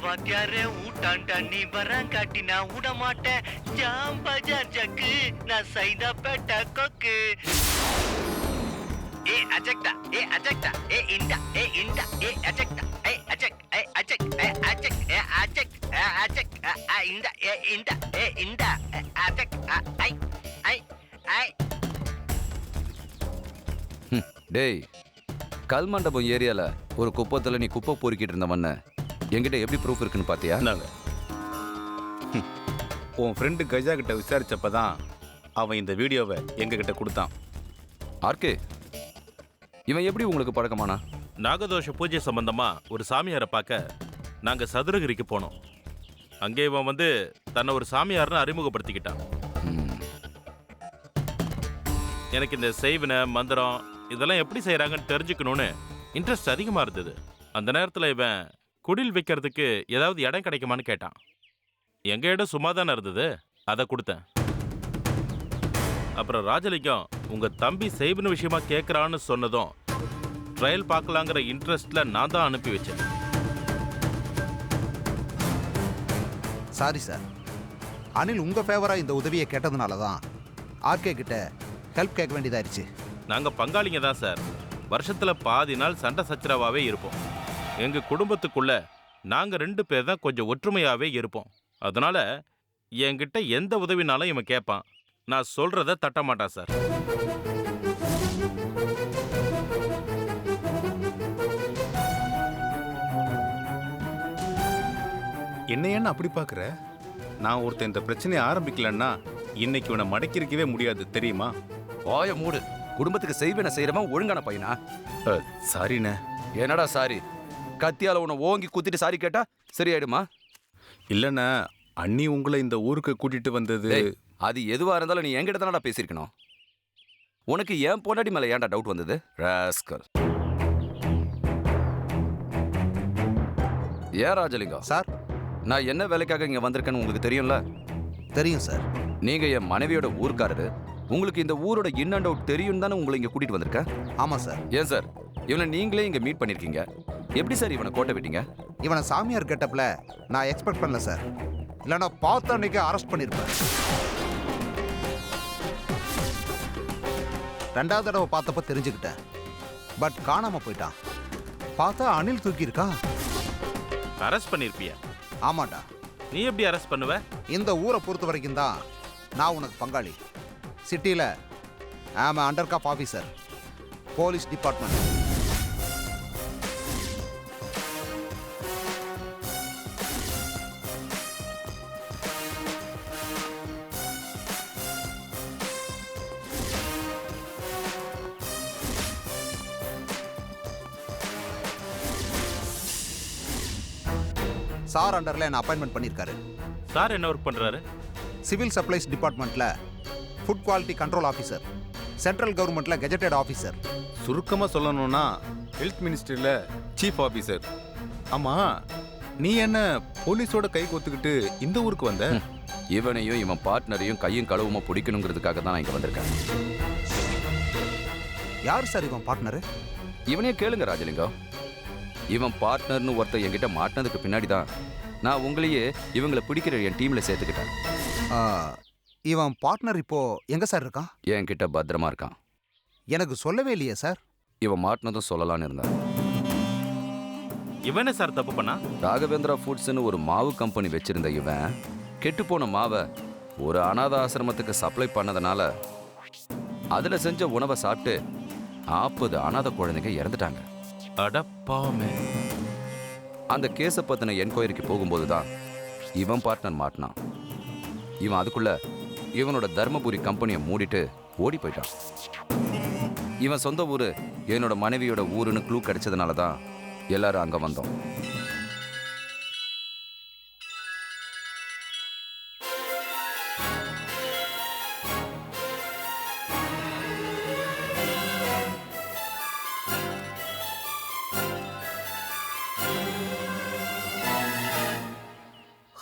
வாத்தியார ஊட்டாண்ட நீ வரங்காட்டி நான் விடமாட்ட. ஜாம்பஜார் ஜக்கு நான் சைதாப்பேட்ட கொக்கு. ஏ அஜெக்டா, ஏ அஜெக்டா, ஏ இண்டா, ஏ இண்டா, ஏ அஜெக்டா, ஏ அஜெக், ஏ அஜெக், ஏ அஜெக், ஏ அஜெக், ஏ அஜெக், ஏ இண்டா, ஏ இண்டா, ஏ இண்டா, ஏ அஜெக், ஐ ஐ ஐ. டேய், கல்மண்டபம் ஏரியால ஒரு குப்பத்துல நீ குப்பை பொறுக்கிட்டு இருந்தவன என்கிட்ட எப்படி ப்ரூஃப் இருக்குன்னு பாத்தியா? நாங்க உன் ஃப்ரெண்டு கஜா கிட்ட விசாரிச்சப்பதான் அவன் இந்த வீடியோவை எங்ககிட்ட கொடுத்தான். ஆர்கே, இவன் எப்படி உங்களுக்கு பழக்கமானா? நாகதோஷ பூஜை சம்பந்தமா ஒரு சாமியாரை பார்க்க நாங்க சதுரகிரிக்கு போனோம். அங்கே இவன் வந்து தன்னை ஒரு சாமியார்னு அறிமுகப்படுத்திக்கிட்டான். எனக்கு இந்த செய்வினை மந்திரம் இதெல்லாம் எப்படி செய்யறாங்கன்னு தெரிஞ்சுக்கணும்னு இன்ட்ரெஸ்ட் அதிகமா இருந்தது. அந்த நேரத்தில் இவன் குடில் வைக்கிறதுக்கு ஏதாவது இடம் கிடைக்குமான்னு கேட்டான். எங்க இடம் சும்மா தானே இருந்தது, அதை கொடுத்தேன். அப்புறம் ராஜலிங்கம் உங்க தம்பி செய்வின விஷயமா கேட்கறான்னு சொன்னதும் ட்ரையல் பார்க்கலாங்கிற இன்ட்ரெஸ்ட்ல நான் தான் அனுப்பி வச்சேன். சாரி சார், அனில் உங்க ஃபேவரா இந்த உதவியை கேட்டதுனால தான் ஆர்கே கிட்ட ஹெல்ப் கேட்க வேண்டியதாயிருச்சு. நாங்க பங்காளிங்க தான் சார். வருஷத்துல பாதி நாள் சண்டை சச்சரவாவே இருப்போம். எங்க குடும்பத்துக்குள்ள நாங்க 2 பேர் தான் கொஞ்சம் ஒற்றுமையாவே இருப்போம். அதனால என்கிட்ட எந்த உதவினாலும் இவன் கேட்பான். நான் சொல்றத தட்ட மாட்டான் சார். என்ன ஏன்னு அப்படி பார்க்குற? நான் ஒருத்தன் இந்த பிரச்சனையை ஆரம்பிக்கலன்னா இன்னைக்கு உன்னை மடக்கிருக்கவே முடியாது தெரியுமா? வாய மூடு. குடும்பத்துக்கு செய்வேன செய்யறவன் ஒழுங்கான பையனா? சாரிண்ணே. என்னடா சாரி? கத்தியால உன்னை ஓங்கி குத்திட்டு சாரி கேட்டா சரியாயிடுமா? இல்லைண்ணா, அண்ணி உங்களை இந்த ஊருக்கு கூட்டிட்டு வந்தது. அது எதுவா இருந்தாலும் நீ என்கிட்ட தானடா பேசியிருக்கணும். உனக்கு ஏன் பொண்டாட்டி மேல ஏன்டா டவுட் வந்தது? ராஸ்கல். ஏன் ராஜலிங்கம் சார், நான் என்ன வேலைக்காக இங்க வந்திருக்கேன்னு உங்களுக்கு தெரியும்ல? தெரியும் சார். நீங்க என் மனைவியோட ஊர்க்காரரு. உங்களுக்கு இந்த ஊரோட இன் அண்ட் அவுட் தெரியும் தானே உங்களை இங்க கூட்டிட்டு வந்திருக்கேன். ஆமாம் சார். ஏன் சார் இவனை நீங்களே இங்க மீட் பண்ணிருக்கீங்க? எப்படி சார் இவனை கோட்டை விட்டீங்க? இவனை சாமியார் கெட்டப்ல நான் எக்ஸ்பெக்ட் பண்ணல சார். இல்லைன்னா பார்த்த அன்னைக்கு அரெஸ்ட் பண்ணியிருப்பேன். 2வது தடவை பார்த்தப்ப தெரிஞ்சுக்கிட்டேன். பட் காணாம போயிட்டான். பார்த்தா அனில் தூக்கி இருக்கான். அரெஸ்ட் பண்ணிருப்பியா? ஆமாண்டா. நீ எப்படி அரெஸ்ட் பண்ணுவ? இந்த ஊரை பொறுத்த வரைக்கும் தான் நான் உனக்கு பங்காளி. சிட்டியில் ஆமாம், அண்டர் காப் ஆஃபீஸர், போலீஸ் டிபார்ட்மெண்ட். சார் அண்டரில் என்ன அப்பாயின்மெண்ட் பண்ணியிருக்காரு. சார் என்ன ஒர்க் பண்றாரு? சிவில் சப்ளைஸ் டிபார்ட்மெண்ட்டில் food quality control officer, central கவர்மெண்ட்டில் கெஜெட்டட் ஆஃபீஸர். சுருக்கமாக சொல்லணும்னா ஹெல்த் மினிஸ்ட்ரியில் சீஃப் ஆஃபீஸர். ஆமாம், நீ என்ன போலீஸோட கை கோத்துக்கிட்டு இந்த ஊருக்கு வந்த? இவனையும் இவன் பார்ட்னரையும் கையும் களவுமா பிடிக்கணுங்கிறதுக்காக தான் நான் இங்கே வந்திருக்கேன். யார் சார் இவன் பார்ட்னரு? இவனே கேளுங்க ராஜலிங்கம். இவன் பார்ட்னர்னு ஒருத்தர் என்கிட்ட மாட்டினதுக்கு பின்னாடி தான் நான் உங்களையே இவங்களை பிடிக்கிற என் டீமில் சேர்த்துக்கிட்டேன். இவன் பார்ட்னர் இப்போ எங்கே சார் இருக்கான்? என்கிட்ட பத்திரமா இருக்கான். எனக்கு சொல்லவே இல்லையே சார். இவன் மாட்டினதும் சொல்லலான்னு இருந்தான். இவனே சார் தப்பு பண்ணா? ராகவேந்திரா ஃபுட்ஸ்னு ஒரு மாவு கம்பெனி வச்சிருந்த இவன் கெட்டுப்போன மாவை ஒரு அனாத ஆசிரமத்துக்கு சப்ளை பண்ணதுனால அதில் செஞ்ச உணவை சாப்பிட்டு 40 அனாத குழந்தைங்க இறந்துட்டாங்க. அடப்பாமே. அந்த கேஸை பற்றின என்கொயரிக்கு போகும்போது தான் இவன் பார்ட்னர் மாட்டினான். இவன் அதுக்குள்ள இவனோட தர்மபுரி கம்பெனியை மூடிட்டு ஓடி போயிட்டான். இவன் சொந்த ஊர் என்னோட மனைவியோட ஊருன்னு க்ளூ கிடைச்சதுனால தான் எல்லாரும் அங்கே வந்தோம்.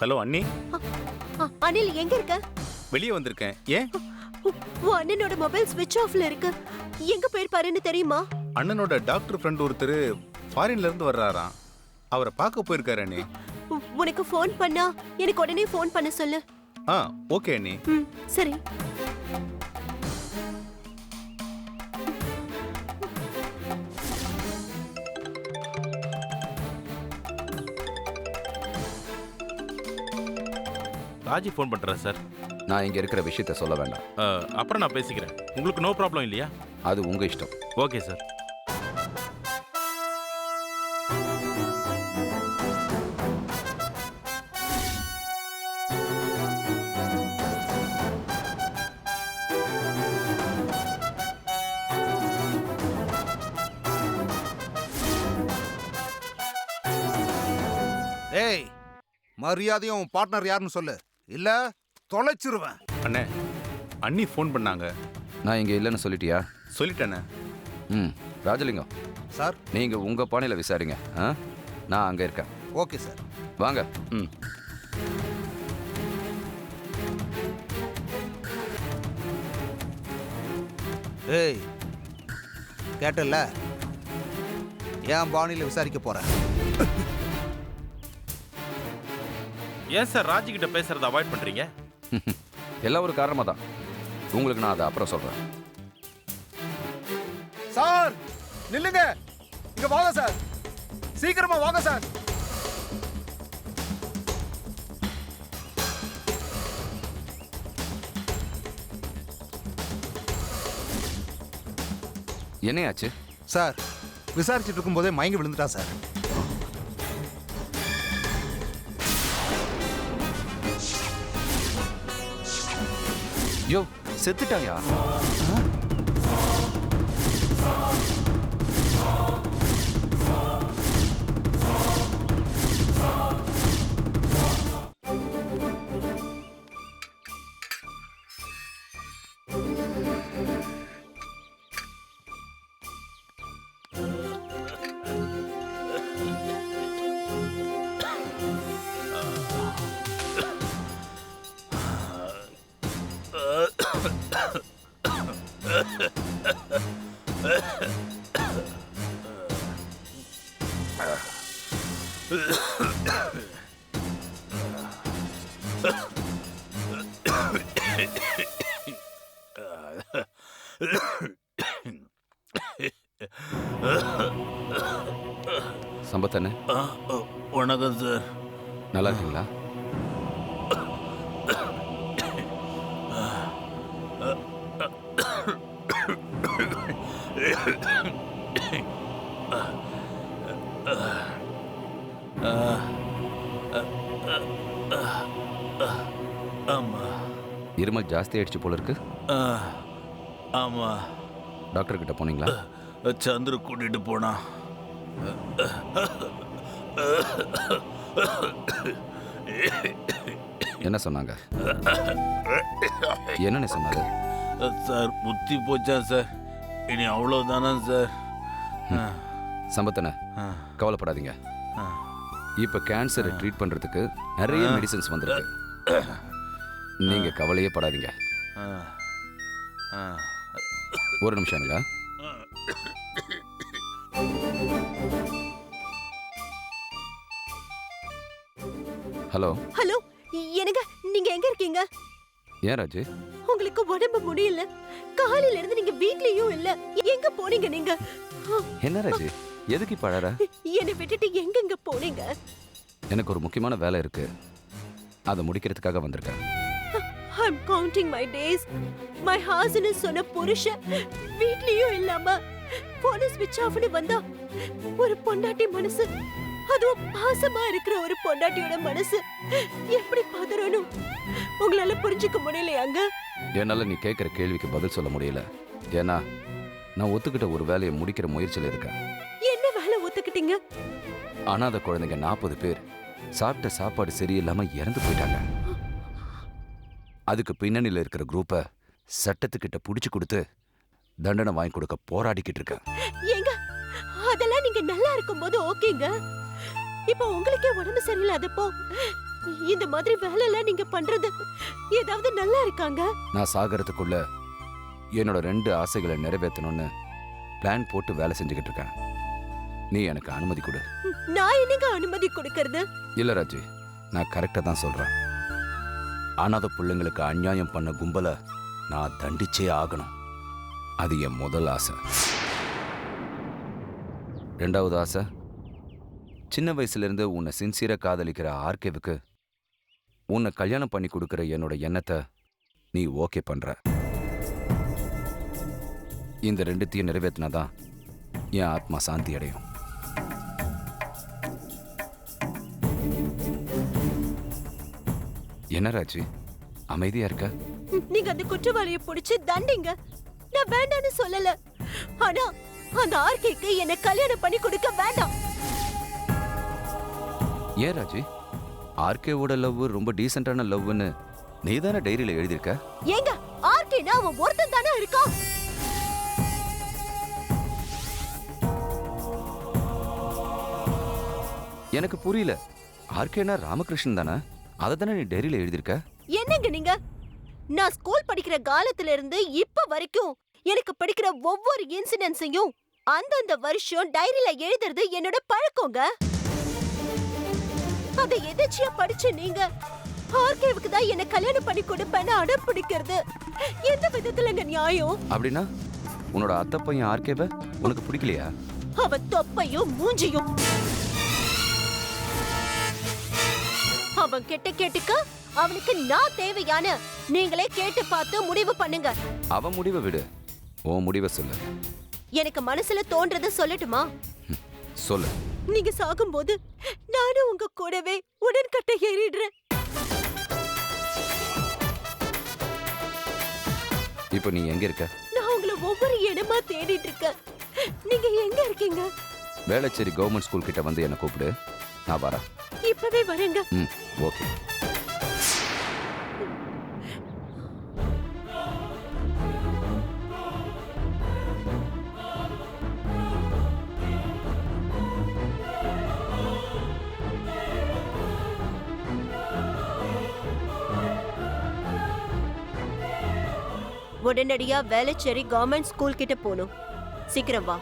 ஹலோ அண்ணி, அனில் எங்க இருக்க? வெளியே வந்திருக்கேன். ஏன்? உன் அண்ணனோட மொபைல் ஸ்விட்ச் ஆஃப்ல இருக்கு. எங்க போயிருப்பாருன்னு தெரியுமா? அண்ணனோட டாக்டர் ஃப்ரெண்ட் ஒருத்தர் ஃபாரின்ல இருந்து வர்றாராம். அவரை பார்க்க போயிருக்காரு அண்ணி. உனக்கு ஃபோன் பண்ணா எனக்கு உடனே ஃபோன் பண்ண சொல்லு. ஓகே அண்ணி. சரி. ராஜி ஃபோன் பண்றேன் சார். நான் இங்கே இருக்கிற விஷயத்த சொல்ல வேண்டாம். அப்புறம் நான் பேசிக்கிறேன். உங்களுக்கு நோ ப்ராப்ளம் இல்லையா? அது உங்கள் இஷ்டம். Okay sir. ஏய், மரியாதையும் உன் பார்ட்னர் யாருன்னு சொல்லு, இல்ல தொலைச்சிருவேன். அண்ணே, அண்ணி ஃபோன் பண்ணாங்க. நான் இங்கே இல்லைன்னு சொல்லிட்டியா? சொல்லிட்டேண்ணே. ராஜலிங்கம் சார், நீங்கள் உங்கள் பாணியில் விசாரிங்க. நான் அங்கே இருக்கேன். Okay sir. வாங்க. ஏய், கேட்டல்ல, ஏன் பாணியில் விசாரிக்க போறேன்? ஏன் சார் ராஜி கிட்ட பேசுறத அவாய்ட் பண்றீங்க? எல்லாம் ஒரு காரணமாக தான். உங்களுக்கு நான் அதை அப்புறம் சொல்கிறேன். சார் நில்லுங்க, இங்க வாங்க சார், சீக்கிரமா வாங்க சார். என்னையாச்சு? சார், விசாரிச்சுட்டு இருக்கும்போதே மயங்கி விழுந்துட்டா சார். யோ, செத்துட்டாயா? சம்பத்தண்ணே, வணக்கம் சார். நல்லா இருக்கீங்களா? ஆமா. இருமல் ஜாஸ்தி ஆயிடுச்சு போல இருக்கு. ஆமா. டாக்டர் கிட்ட போனீங்களா? சந்திர கூட்டிட்டு போனா. என்ன சொன்னாங்க? என்னன்னு சொன்னாங்க? சார் புத்தி போச்சா சார்? இனி அவ்வளோதானா சார்? சம்பத்தனை, கவலைப்படாதீங்க. இப்போ கேன்சரை ட்ரீட் பண்ணுறதுக்கு நிறைய மெடிசன்ஸ் வந்திருக்கு. நீங்கள் கவலையே படாதீங்க. ஒரு நிமிஷம் இருங்க. ஹலோ ஹலோ, என்னங்க நீங்க எங்க இருக்கீங்க? ஏன் ராஜு? உங்களுக்கு உடம்பு முடியல, காலையில இருந்து நீங்க வீட்லயும் இல்ல, எங்க போனீங்க நீங்க? என்ன ராஜு, எதுக்கு இப்போ அழற? என்னை விட்டுட்டு எங்கெங்க போனீங்க? எனக்கு ஒரு முக்கியமான வேலை இருக்கு, அதை முடிக்கிறதுக்காக வந்திருக்கேன். I'm counting my days. My husband சொன்ன புருஷன் வீட்லயும் இல்லாம போன ஸ்விட்ச் ஆஃப்னு வந்தா ஒரு பொண்டாட்டி மனசு, அதுவும் பாசமா இருக்கிற ஒரு பொண்டாட்டியோட மனசு எப்படி பதறணும் உங்களால புரிஞ்சுக்க முடியலையாங்க? என்னால் நீ கேட்குற கேள்விக்கு பதில் சொல்ல முடியல. ஏன்னா நான் ஒத்துக்கிட்ட ஒரு வேலையை முடிக்கிற முயற்சியில் இருக்கேன். என்ன வேலை ஒத்துக்கிட்டீங்க? அனாதை குழந்தைங்க 40 பேர் சாப்பிட்ட சாப்பாடு சரியில்லாமல் இறந்து போயிட்டாங்க. அதுக்கு பின்னணியில் இருக்கிற குரூப்பை சட்டத்துக்கிட்ட பிடிச்சி கொடுத்து தண்டனை வாங்கி கொடுக்க போராடிக்கிட்டு இருக்கேன். ஏங்க, அதெல்லாம் நீங்க நல்லா இருக்கும்போது ஓகேங்க. இப்போ உங்களுக்கே உடம்பு சரியில்லாதப்போ இந்த மாதிரி வேலை எல்லாம் நீங்க பண்றது ஏதாவது நல்லா இருக்காங்க? நான் சாகறதுக்குள்ள என்னோட 2 ஆசைகளை நிறைவேற்றணும்னு பிளான் போட்டு வேலை செஞ்சுக்கிட்டு இருக்கேன். நீ எனக்கு அனுமதி கொடு. நான் என்னங்க அனுமதி கொடுக்கறது? இல்ல ராஜி, நான் கரெக்டா தான் சொல்றேன். அனாத பிள்ளைங்களுக்கு அநியாயம் பண்ண கும்பலை நான் தண்டிச்சே ஆகணும். அது என் முதல் ஆசை. 2வது ஆசை, சின்ன வயசுலேருந்து உன்னை சின்சியரா காதலிக்கிற ஆர்கேவுக்கு உன்னை கல்யாணம் பண்ணி கொடுக்குற என்னோட எண்ணத்தை நீ ஓகே பண்ற. இந்த 2த்தையும் நிறைவேற்றினாதான் என் ஆத்மா சாந்தி அடையும். என்ன ராஜி, அமைதியா இருக்க? நீங்க அந்த குற்றவாளியை பிடிச்சு தண்டிங்க, நான் வேண்டான்னு சொல்லல. ஆனா அந்த ஆர்கேக்கு என்ன கல்யாணம் பண்ணி கொடுக்க வேண்டாம். ஏன் ராஜி, ஆர்கேவோட லவ் ரொம்ப டீசென்டான லவ்னு நீ தானே டைரியில எழுதியிருக்க? ஏங்க, ஆர்கேனா அவன் ஒருத்தன் தானே இருக்கான். எனக்கு புரியல. ஆர்கேனா ராமகிருஷ்ணன் தானே? அதை தானே நீ டைரியில எழுதியிருக்க? என்னங்க நீங்க? நான் ஸ்கூல் படிக்கிற காலத்துல இருந்து இப்ப வரைக்கும் எனக்கு படிக்கிற ஒவ்வொரு இன்சிடென்ட்ஸையும் அந்தந்த வருஷம் டைரியில எழுதுறது என்னோட பழக்கங்க. அதை எதாச்சியா படிச்சு நீங்க ஆர்கேவுக்கு தான் என்ன கல்யாணம் பண்ணி கொடுப்பேன்னு அடம் பிடிக்கிறது எந்த விதத்துலங்க நியாயம்? அப்படின்னா உன்னோட அத்தை பையன் ஆர்கேவை உனக்கு பிடிக்கலையா? அவன் தொப்பையும் மூஞ்சியும் அவன் கெட்ட கேட்டுக்க அவனுக்கு நான் தேவையான நீங்களே கேட்டு பார்த்து முடிவு பண்ணுங்க. அவன் முடிவை விடு, உன் முடிவை சொல்லு. எனக்கு மனசுல தோன்றத சொல்லட்டுமா? சொல்லு. நீங்க சாகும்போது நானும் உங்க கூடவே உடன்கட்டை ஏறிடுறேன். இப்போ நீ எங்க இருக்க? நான் உங்களை ஒவ்வொரு இடமா தேடிட்டு இருக்கேன். நீங்க எங்க இருக்கீங்க? வேளச்சேரி கவர்மெண்ட் ஸ்கூல் கிட்ட வந்து என்ன கூப்பிடு, நான் வரேன். இப்பவே வரேங்க. ஓகே. உடனடியா வேளச்சேரி கவர்மெண்ட் ஸ்கூல் கிட்ட போகணும். சீக்கிரம் வா.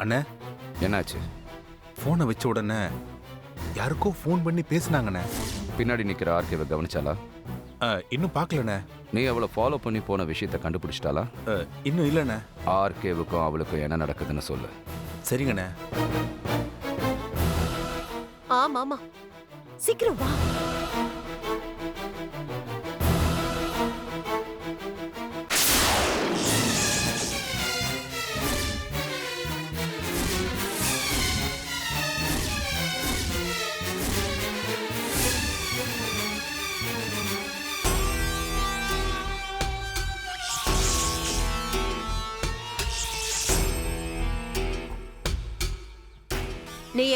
அண்ணே, என்னாச்சு? ஃபோனை வச்ச உடனே யாருக்கோ ஃபோன் பண்ணி பேசினாங்கண்ணே. பின்னாடி நிக்கிற ஆர்கேவை கவனிச்சாலா? இன்னும் பார்க்கலண்ணே. நீ அவளை ஃபாலோ பண்ணி போன விஷயத்தை கண்டுபிடிச்சிட்டாளா? இன்னும் இல்லைண்ணே. ஆர்கேவுக்கும் அவளுக்கும் என்ன நடக்குதுன்னு சொல்லு. சரிங்கண்ணே. ஆமாமா, சீக்கிரம் வா.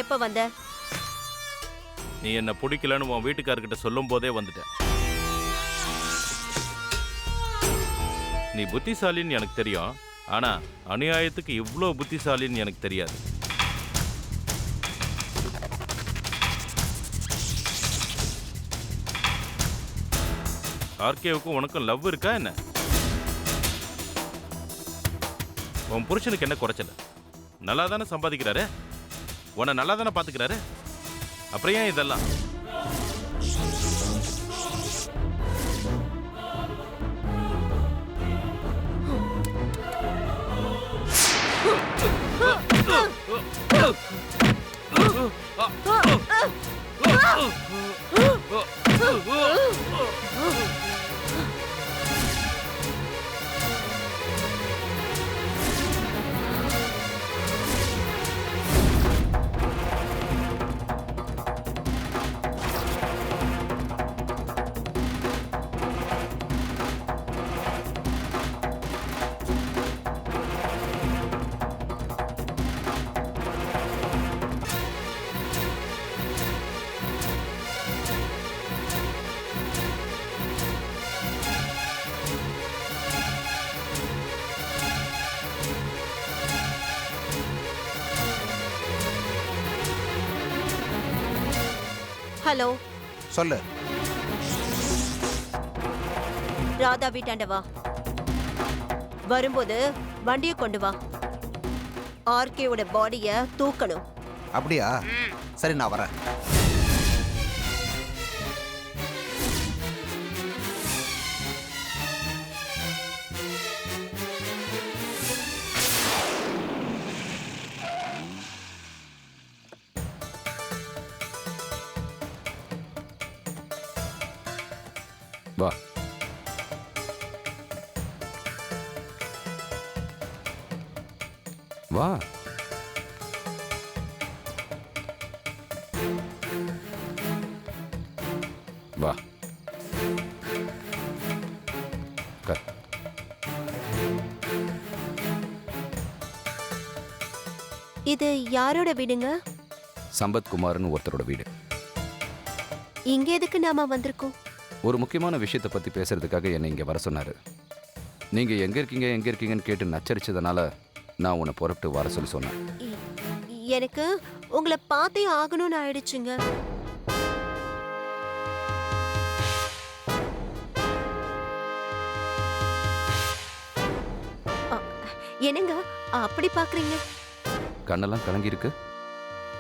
எப்ப வந்த? நீ என்ன பிடிக்கலன்னு உன் வீட்டுக்காரர்கிட்ட சொல்லும் போதே வந்துட்டேன். நீ புத்திசாலின்னு எனக்கு தெரியும், ஆனா அநியாயத்துக்கு இவ்வளோ புத்திசாலின்னு எனக்கு தெரியாது. ஆர்கேவுக்கும் உனக்கும் லவ் இருக்கா என்ன? உன் புருஷனுக்கு என்ன குறைச்சல? நல்லா தானே சம்பாதிக்கிறாரு, உன்னை நல்லா தானே பார்த்துக்கிறாரு, அப்புறம் ஏன் இதெல்லாம்? ஹலோ, சொல்லு. ராதா வீட்டாண்ட வா. வரும்போது வண்டியை கொண்டு வா. ஆர்கேவோட பாடிய தூக்கணும். அப்படியா? சரி, நான் வரேன். வா. வா. வா. உட்கார். இது யாரோட வீடுங்க? சம்பத் குமார்னு ஒருத்தரோட வீடு. இங்க எதுக்கு நாம வந்திருக்கோம்? ஒரு முக்கியமான விஷயத்தை பற்றி பேசுறதுக்காக என்னை இங்கே வர சொன்னார். நீங்கள் எங்கே இருக்கீங்கன்னு கேட்டு நச்சரிச்சதுனால நான் உன்னை புறப்பட்டு வர சொல்லி சொன்னேன். எனக்கு உங்களை பார்த்தே ஆகணும்னு ஆயிடுச்சுங்க. என்னங்க அப்படி பாக்குறீங்க? கண்ணெல்லாம் கலங்கி இருக்கு.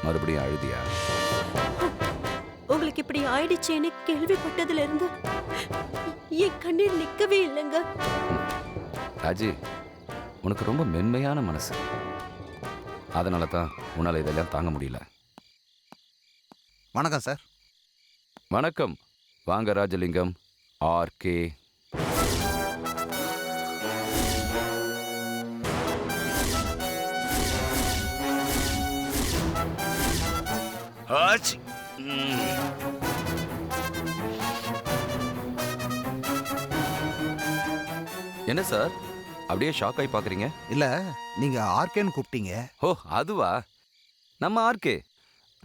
மறுபடியும் அழுதியா? உங்களுக்கு இப்படி ஆயிடுச்சேன்னு கேள்விப்பட்டதுல இருந்து என் கண்ணீர் நிக்கவே இல்லைங்க. ராஜி, உனக்கு ரொம்ப மென்மையான மனசு. அதனால தான் உன்னால் இதெல்லாம் தாங்க முடியல. வணக்கம் சார். வணக்கம். வாங்க ராஜலிங்கம். ஆர்கே. ஆச்சி. என்ன சார் அப்படியே ஷாக் ஆகி பார்க்குறீங்க? இல்ல, நீங்க ஆர்கேன்னு கூப்பிட்டீங்க. ஓ, அதுவா? நம்ம ஆர்கே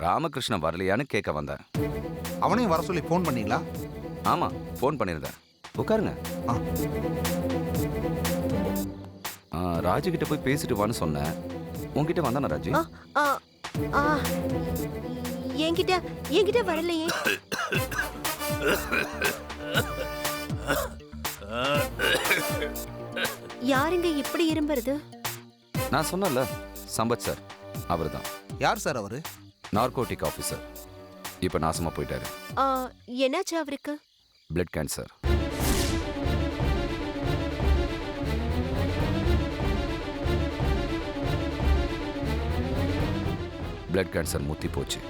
ராமகிருஷ்ணன் வரலையான்னு கேட்க வந்தேன். அவனையும் வர சொல்லி ஃபோன் பண்ணீங்களா? ஆமாம், ஃபோன் பண்ணியிருந்தேன். உட்காருங்க. ராஜுகிட்ட போய் பேசிட்டு வான்னு சொன்னேன். உங்ககிட்ட வந்தானா ராஜு? என்கிட்ட வரலையே. யாருங்க இப்படி இரும்புறது? நான் சொன்னல, சம்பத் சார். அவர் தான். யார் சார் அவரு? Narcotic officer. இப்போ நாசமா போயிட்டாரு. என்னாச்சு அவருக்கு? Blood cancer. பிளட் கேன்சர் முத்தி போச்சு.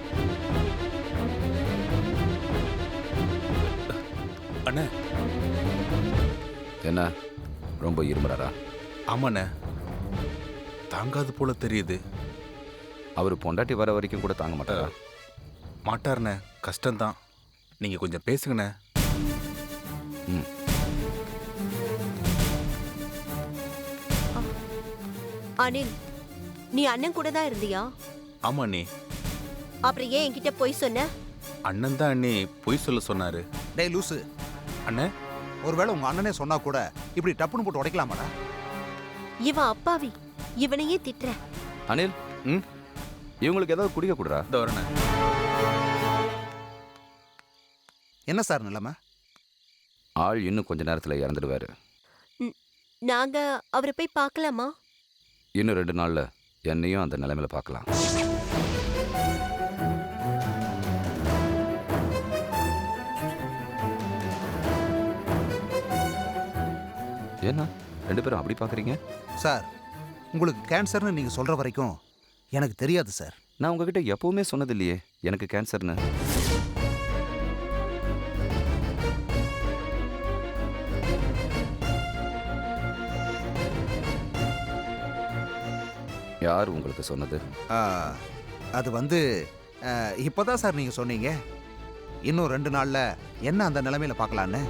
அண்ணே. என்ன ரொம்ப இருமுறாரா? ஆமாண்ணே, தாங்காது போல தெரியுது. அவர் பொண்டாட்டி வர வரைக்கும் கூட தாங்க மாட்டாரா? மாட்டார்ண்ணே, கஷ்டம்தான். நீங்கள் கொஞ்சம் பேசுங்கண்ணே. ம். அனில், நீ அண்ணன் கூட தான் இருந்தியா? ஆமா நீ. அப்புறம் ஏன் என்கிட்ட போய் சொன்ன? அண்ணன் தான் அண்ணி பொய் சொல்ல சொன்னாரு. டேய் லூசு, அண்ணே, ஒருவேளை உங்க அண்ணனே சொன்னா கூட இப்படி டப்புன்னு போட்டு உடைக்கலாமாடா? இவன் அப்பாவி, இவனையே திட்டுற. அனில், ம், இவங்களுக்கு ஏதாவது குடிக்க கொடுறா. இந்த வரேண்ணே. என்ன சார் நிலைமை? ஆள் இன்னும் கொஞ்ச நேரத்தில் இறந்துடுவாரு. நாங்க அவரை போய் பார்க்கலாமா? இன்னும் 2 நாள்ல என்னையும் அந்த நிலைமையில பார்க்கலாம். ஏன்னா 2 பேரும் அப்படி பார்க்குறீங்க? சார், உங்களுக்கு கேன்சர்னு நீங்க சொல்ற வரைக்கும் எனக்கு தெரியாது சார். நான் உங்ககிட்ட எப்பவுமே சொன்னது இல்லையே எனக்கு கேன்சர்னு. யார் உங்களுக்கு சொன்னது? ஆ, அது வந்து இப்போதான் சார் நீங்க சொன்னீங்க இன்னும் 2 நாள்ல என்ன அந்த நிலைமையில பார்க்கலான்னு.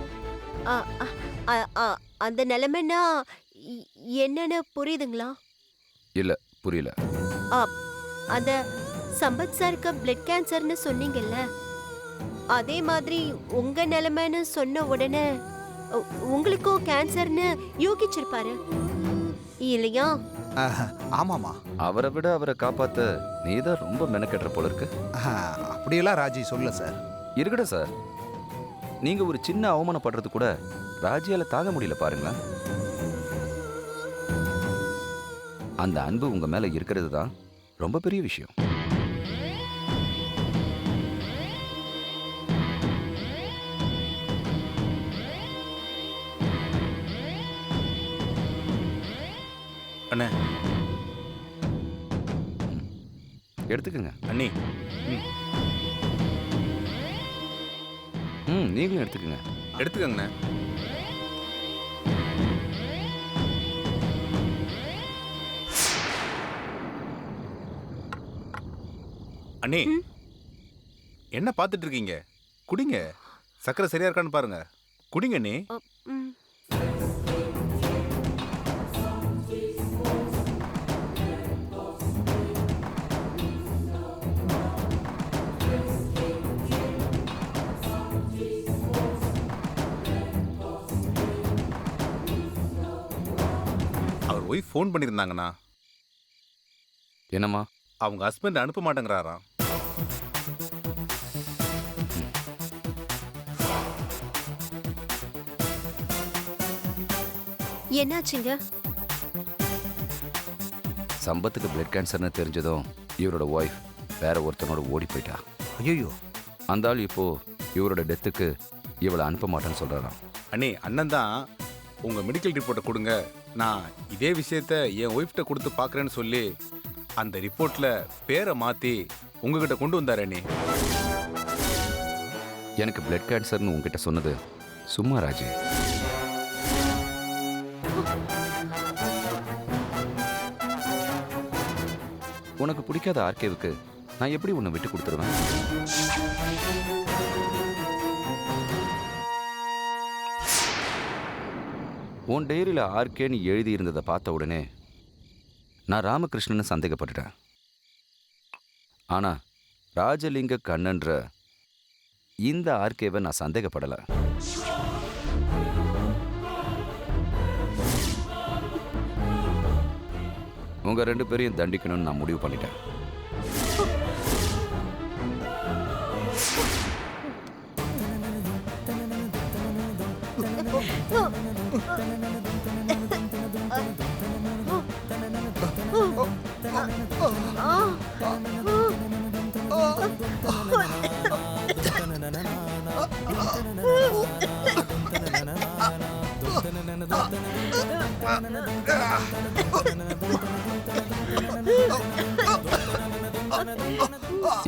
அ, அ, அ, அ, அந்த நிலைமைன்னா இ- என்னன்னு புரியுதுங்களா? இல்ல, புரியல. அந்த சம்பத் சாருக்கு பிளட் கேன்சர்னு சொன்னீங்கல்ல, அதே மாதிரி உங்க நிலைமைன்னு சொன்ன உடனே உங்களுக்கும் கேன்சர்னு யூகிச்சிருப்பாரு இல்லையா? ஆமாமா. அவரை விட அவரை காப்பாத்த நீதான் ரொம்ப மெனக்கெட்டுற போல இருக்கு. அப்படியெல்லாம் ராஜி சொல்ல சார். இருக்கட்டும் சார், நீங்க ஒரு சின்ன அவமானப்படுறது கூட ராஜியால தாங்க முடியல பாருங்களேன். அந்த அன்பு உங்க மேல இருக்கிறது தான் ரொம்ப பெரிய விஷயம். அண்ணே, எடுத்துக்கங்க. அண்ணி, நீங்களும் எடுத்துக்கங்க. எடுத்துக்கங்கண்ணே. அண்ணி, என்ன பார்த்துட்டு இருக்கீங்க? குடிங்க. சக்கரை சரியா இருக்கான்னு பாருங்க. குடிங்க அண்ணி. ம். அவர் ஒய்ஃப் ஃபோன் பண்ணியிருந்தாங்கண்ணா. என்னம்மா? அவங்க ஹஸ்பண்ட் அனுப்ப மாட்டேங்கிறாராம். என்னாச்சுங்க? சம்பத்துக்கு பிளட் கேன்சர்னு தெரிஞ்சதும் இவரோட ஒய்ஃப் வேற ஒருத்தனோட ஓடி போயிட்டா. ஐயோ, அந்த ஆள் இப்போ இவரோட டெத்துக்கு இவளை அனுப்ப மாட்டேன்னு சொல்றாராம். அண்ணி, அண்ணன் தான் உங்க மெடிக்கல் ரிப்போர்ட்டை கொடுங்க, நான் இதே விஷயத்த என் ஒய்ஃப்ட்ட கொடுத்து பார்க்குறேன்னு சொல்லி அந்த ரிப்போர்ட்ல பேரை மாத்தி உங்ககிட்ட கொண்டு வந்தாரு அண்ணி. எனக்கு பிளட் கேன்சர்னு உங்ககிட்ட சொன்னது சும்மா ராஜு. உனக்கு பிடிக்காத ஆர்கேவுக்கு நான் எப்படி உன்னை விட்டு கொடுத்துருவேன்? உன் டைரியில் ஆர்கேன்னு எழுதி இருந்ததை பார்த்த உடனே நான் ராமகிருஷ்ணன்னு சந்தேகப்பட்டுட்டேன். ஆனா ராஜலிங்க கண்ணன்ற இந்த ஆர்கேவை நான் சந்தேகப்படலை. உங்க 2 பேரையும் தண்டிக்கணும்னு நான் முடிவு பண்ணிட்டேன்.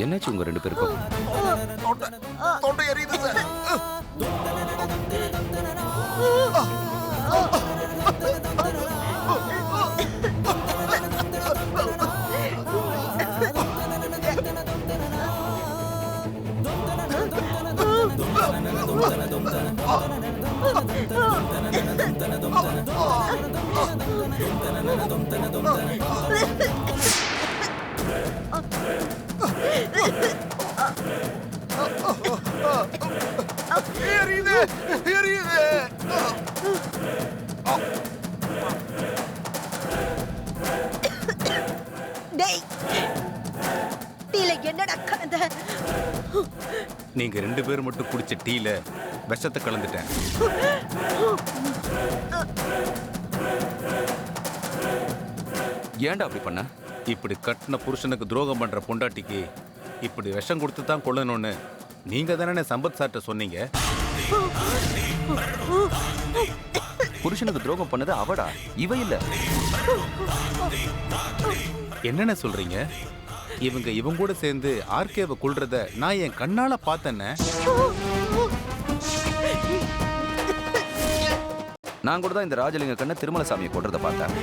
என்னாச்சு உங்க 2 பேருக்கும்? தொண்டை எரியுது சார். எரியுது, எரியுது. டேய் டீல என்னடா கலந்த? நீங்க 2 பேர் மட்டும் குடிச்ச டீல விஷத்தை கலந்துட்டேன். ஏன்டா அப்படி பண்ண? இப்படி கட்டின புருஷனுக்கு துரோகம் பண்ற பொண்டாட்டிக்கு இப்படி விஷம் கொடுத்து தான் கொல்லணும்னு நீங்க தானே சம்பத் சார்ட்ட சொன்னீங்க. புருஷனுக்கு துரோகம் பண்ணது அவடா, இவ இல்ல. என்னென்ன சொல்றீங்க? இவங்க கூட சேர்ந்து ஆர்கேவை கொல்றத நான் என் கண்ணால பார்த்தேன்னு. நான் கூட தான் இந்த ராஜலிங்க கண்ண திருமலசாமியை கொல்றத பார்த்தேன்.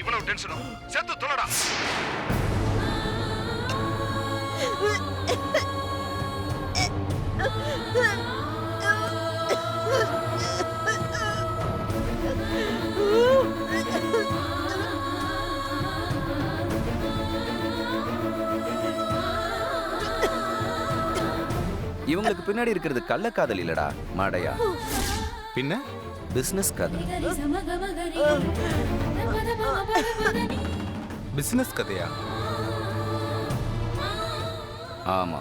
இவ்வளவு டென்ஷனும் சேர்த்து தொலைடா. இவங்களுக்கு பின்னாடி இருக்கிறது கள்ளக்காதல் இல்லடா மாடையா, பின்ன பிசினஸ் கதை. பிசினஸ் கதையா? ஆமா.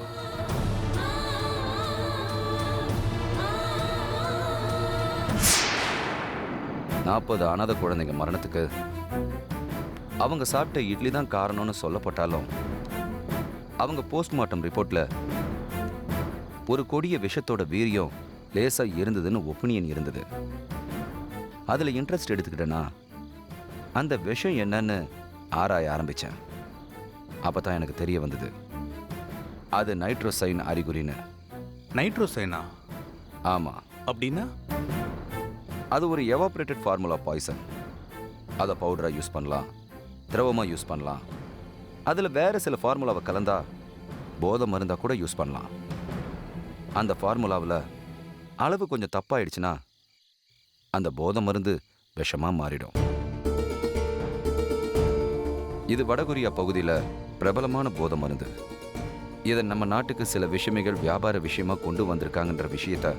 நாற்பது அனாதை குழந்தைங்க மரணத்துக்கு அவங்க சாப்பிட்ட இட்லி தான் காரணம்னு சொல்லப்பட்டாலும் அவங்க போஸ்ட்மார்ட்டம் ரிப்போர்ட்ல ஒரு கொடிய விஷத்தோட வீரியம் லேசா இருந்ததுன்னு ஒப்பீனியன் இருந்தது. அதுல இன்ட்ரெஸ்ட் எடுத்துக்கிட்டேன்னா அந்த விஷம் என்னன்னு ஆராய ஆரம்பிச்சேன். அப்பதான் எனக்கு தெரிய வந்தது அது நைட்ரோசைன் அறிகுறின்னு. நைட்ரோசைனா? ஆமா. அப்படின்னா அது ஒரு எவாப்ரேட்டட் ஃபார்முலா பாய்சன். அதை பவுடராக யூஸ் பண்ணலாம், திரவமாக யூஸ் பண்ணலாம். அதில் வேறு சில ஃபார்முலாவை கலந்தா போதை மருந்தாக கூட யூஸ் பண்ணலாம். அந்த ஃபார்முலாவில் அளவு கொஞ்சம் தப்பாயிடுச்சுன்னா அந்த போதை மருந்து விஷமாக மாறிடும். இது வடகொரியா பகுதியில் பிரபலமான போதை மருந்து. இதை நம்ம நாட்டுக்கு சில விஷமிகள் வியாபார விஷயமா கொண்டு வந்திருக்காங்கன்ற விஷயத்த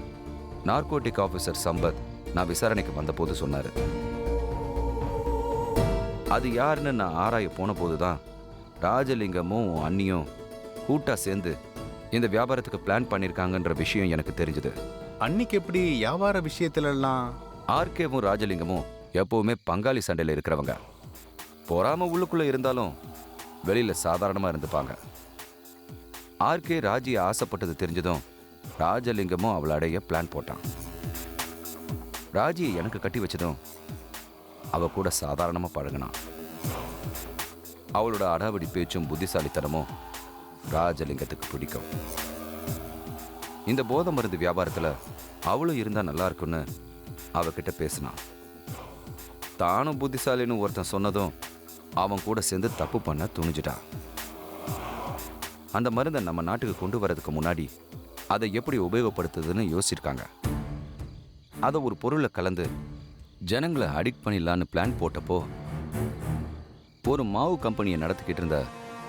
நார்கோட்டிக் ஆஃபீஸர் சம்பத் நான் விசாரணைக்கு வந்தபோது சொன்னார். அது யாருன்னு நான் ஆராய போன போது தான் ராஜலிங்கமும் அண்ணியும் கூட்டா சேர்ந்து இந்த வியாபாரத்துக்கு பிளான் பண்ணியிருக்காங்கன்ற விஷயம் எனக்கு தெரிஞ்சுது. அன்னைக்கு எப்படி வியாபார விஷயத்துலலாம்? ஆர்கேவும் ராஜலிங்கமும் எப்பவுமே பங்காளி சண்டையில் இருக்கிறவங்க. பொறாம உள்ளுக்குள்ள இருந்தாலும் வெளியில சாதாரணமா இருந்துப்பாங்க. ஆர்கே ராஜியை ஆசைப்பட்டது தெரிஞ்சதும் ராஜலிங்கமும் அவளை அடைய பிளான் போட்டான். ராஜியை எனக்கு கட்டி வச்சதும் அவ கூட சாதாரணமா பழகினான். அவளோட அடாவடி பேச்சும் புத்திசாலித்தனமும் ராஜலிங்கத்துக்கு பிடிக்கும். இந்த போதை மருந்து வியாபாரத்துல அவளும் இருந்தா நல்லா இருக்குன்னு அவகிட்ட பேசினான். தானும் புத்திசாலின்னு ஒருத்தன் சொன்னதும் அவன் கூட சேர்ந்து தப்பு பண்ண துணிஞ்சிட்டான். அந்த மருந்தை நம்ம நாட்டுக்கு கொண்டு வரதுக்கு முன்னாடி அதை எப்படி உபயோகப்படுத்துதுன்னு யோசிச்சிருக்காங்க. அதை ஒரு பொருளை கலந்து ஜனங்களை அடிக்ட் பண்ணிடலான்னு பிளான் போட்டப்போ ஒரு மாவு கம்பெனியை நடத்திக்கிட்டு இருந்த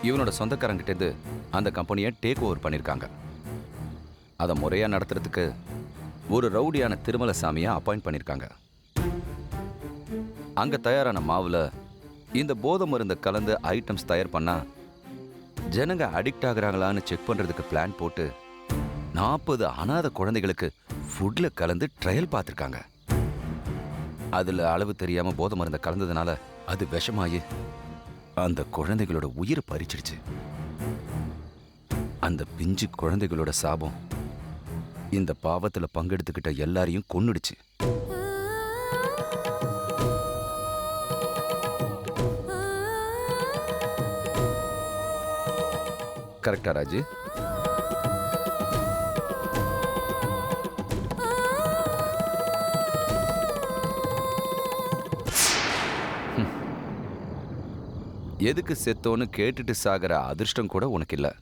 இவனோட சொந்தக்காரங்கிட்டேருந்து அந்த கம்பெனியை டேக் ஓவர் பண்ணியிருக்காங்க. அதை முறையாக நடத்துறதுக்கு ஒரு ரவுடியான திருமலசாமியை அப்பாயிண்ட் பண்ணியிருக்காங்க. அங்கே தயாரான மாவில் இந்த போதை மருந்தை கலந்து ஐட்டம்ஸ் தயார் பண்ணா ஜனங்க அடிக்ட் ஆகுறாங்களான்னு செக் பண்ணுறதுக்கு பிளான் போட்டு 40 அனாதை குழந்தைகளுக்கு ஃபுட்டில் கலந்து ட்ரையல் பார்த்துருக்காங்க. அதில் அளவு தெரியாமல் போதை மருந்தை கலந்ததுனால அது விஷமாயி அந்த குழந்தைகளோட உயிரை பறிச்சிடுச்சு. அந்த பிஞ்சு குழந்தைகளோட சாபம் இந்த பாவத்துல பங்கெடுத்துக்கிட்ட எல்லாரையும் கொன்னுடுச்சு. கரெக்டா ராஜு? எதுக்கு செத்தோன்னு கேட்டுட்டு சாகிற அதிர்ஷ்டம் கூட உனக்கு இல்லை.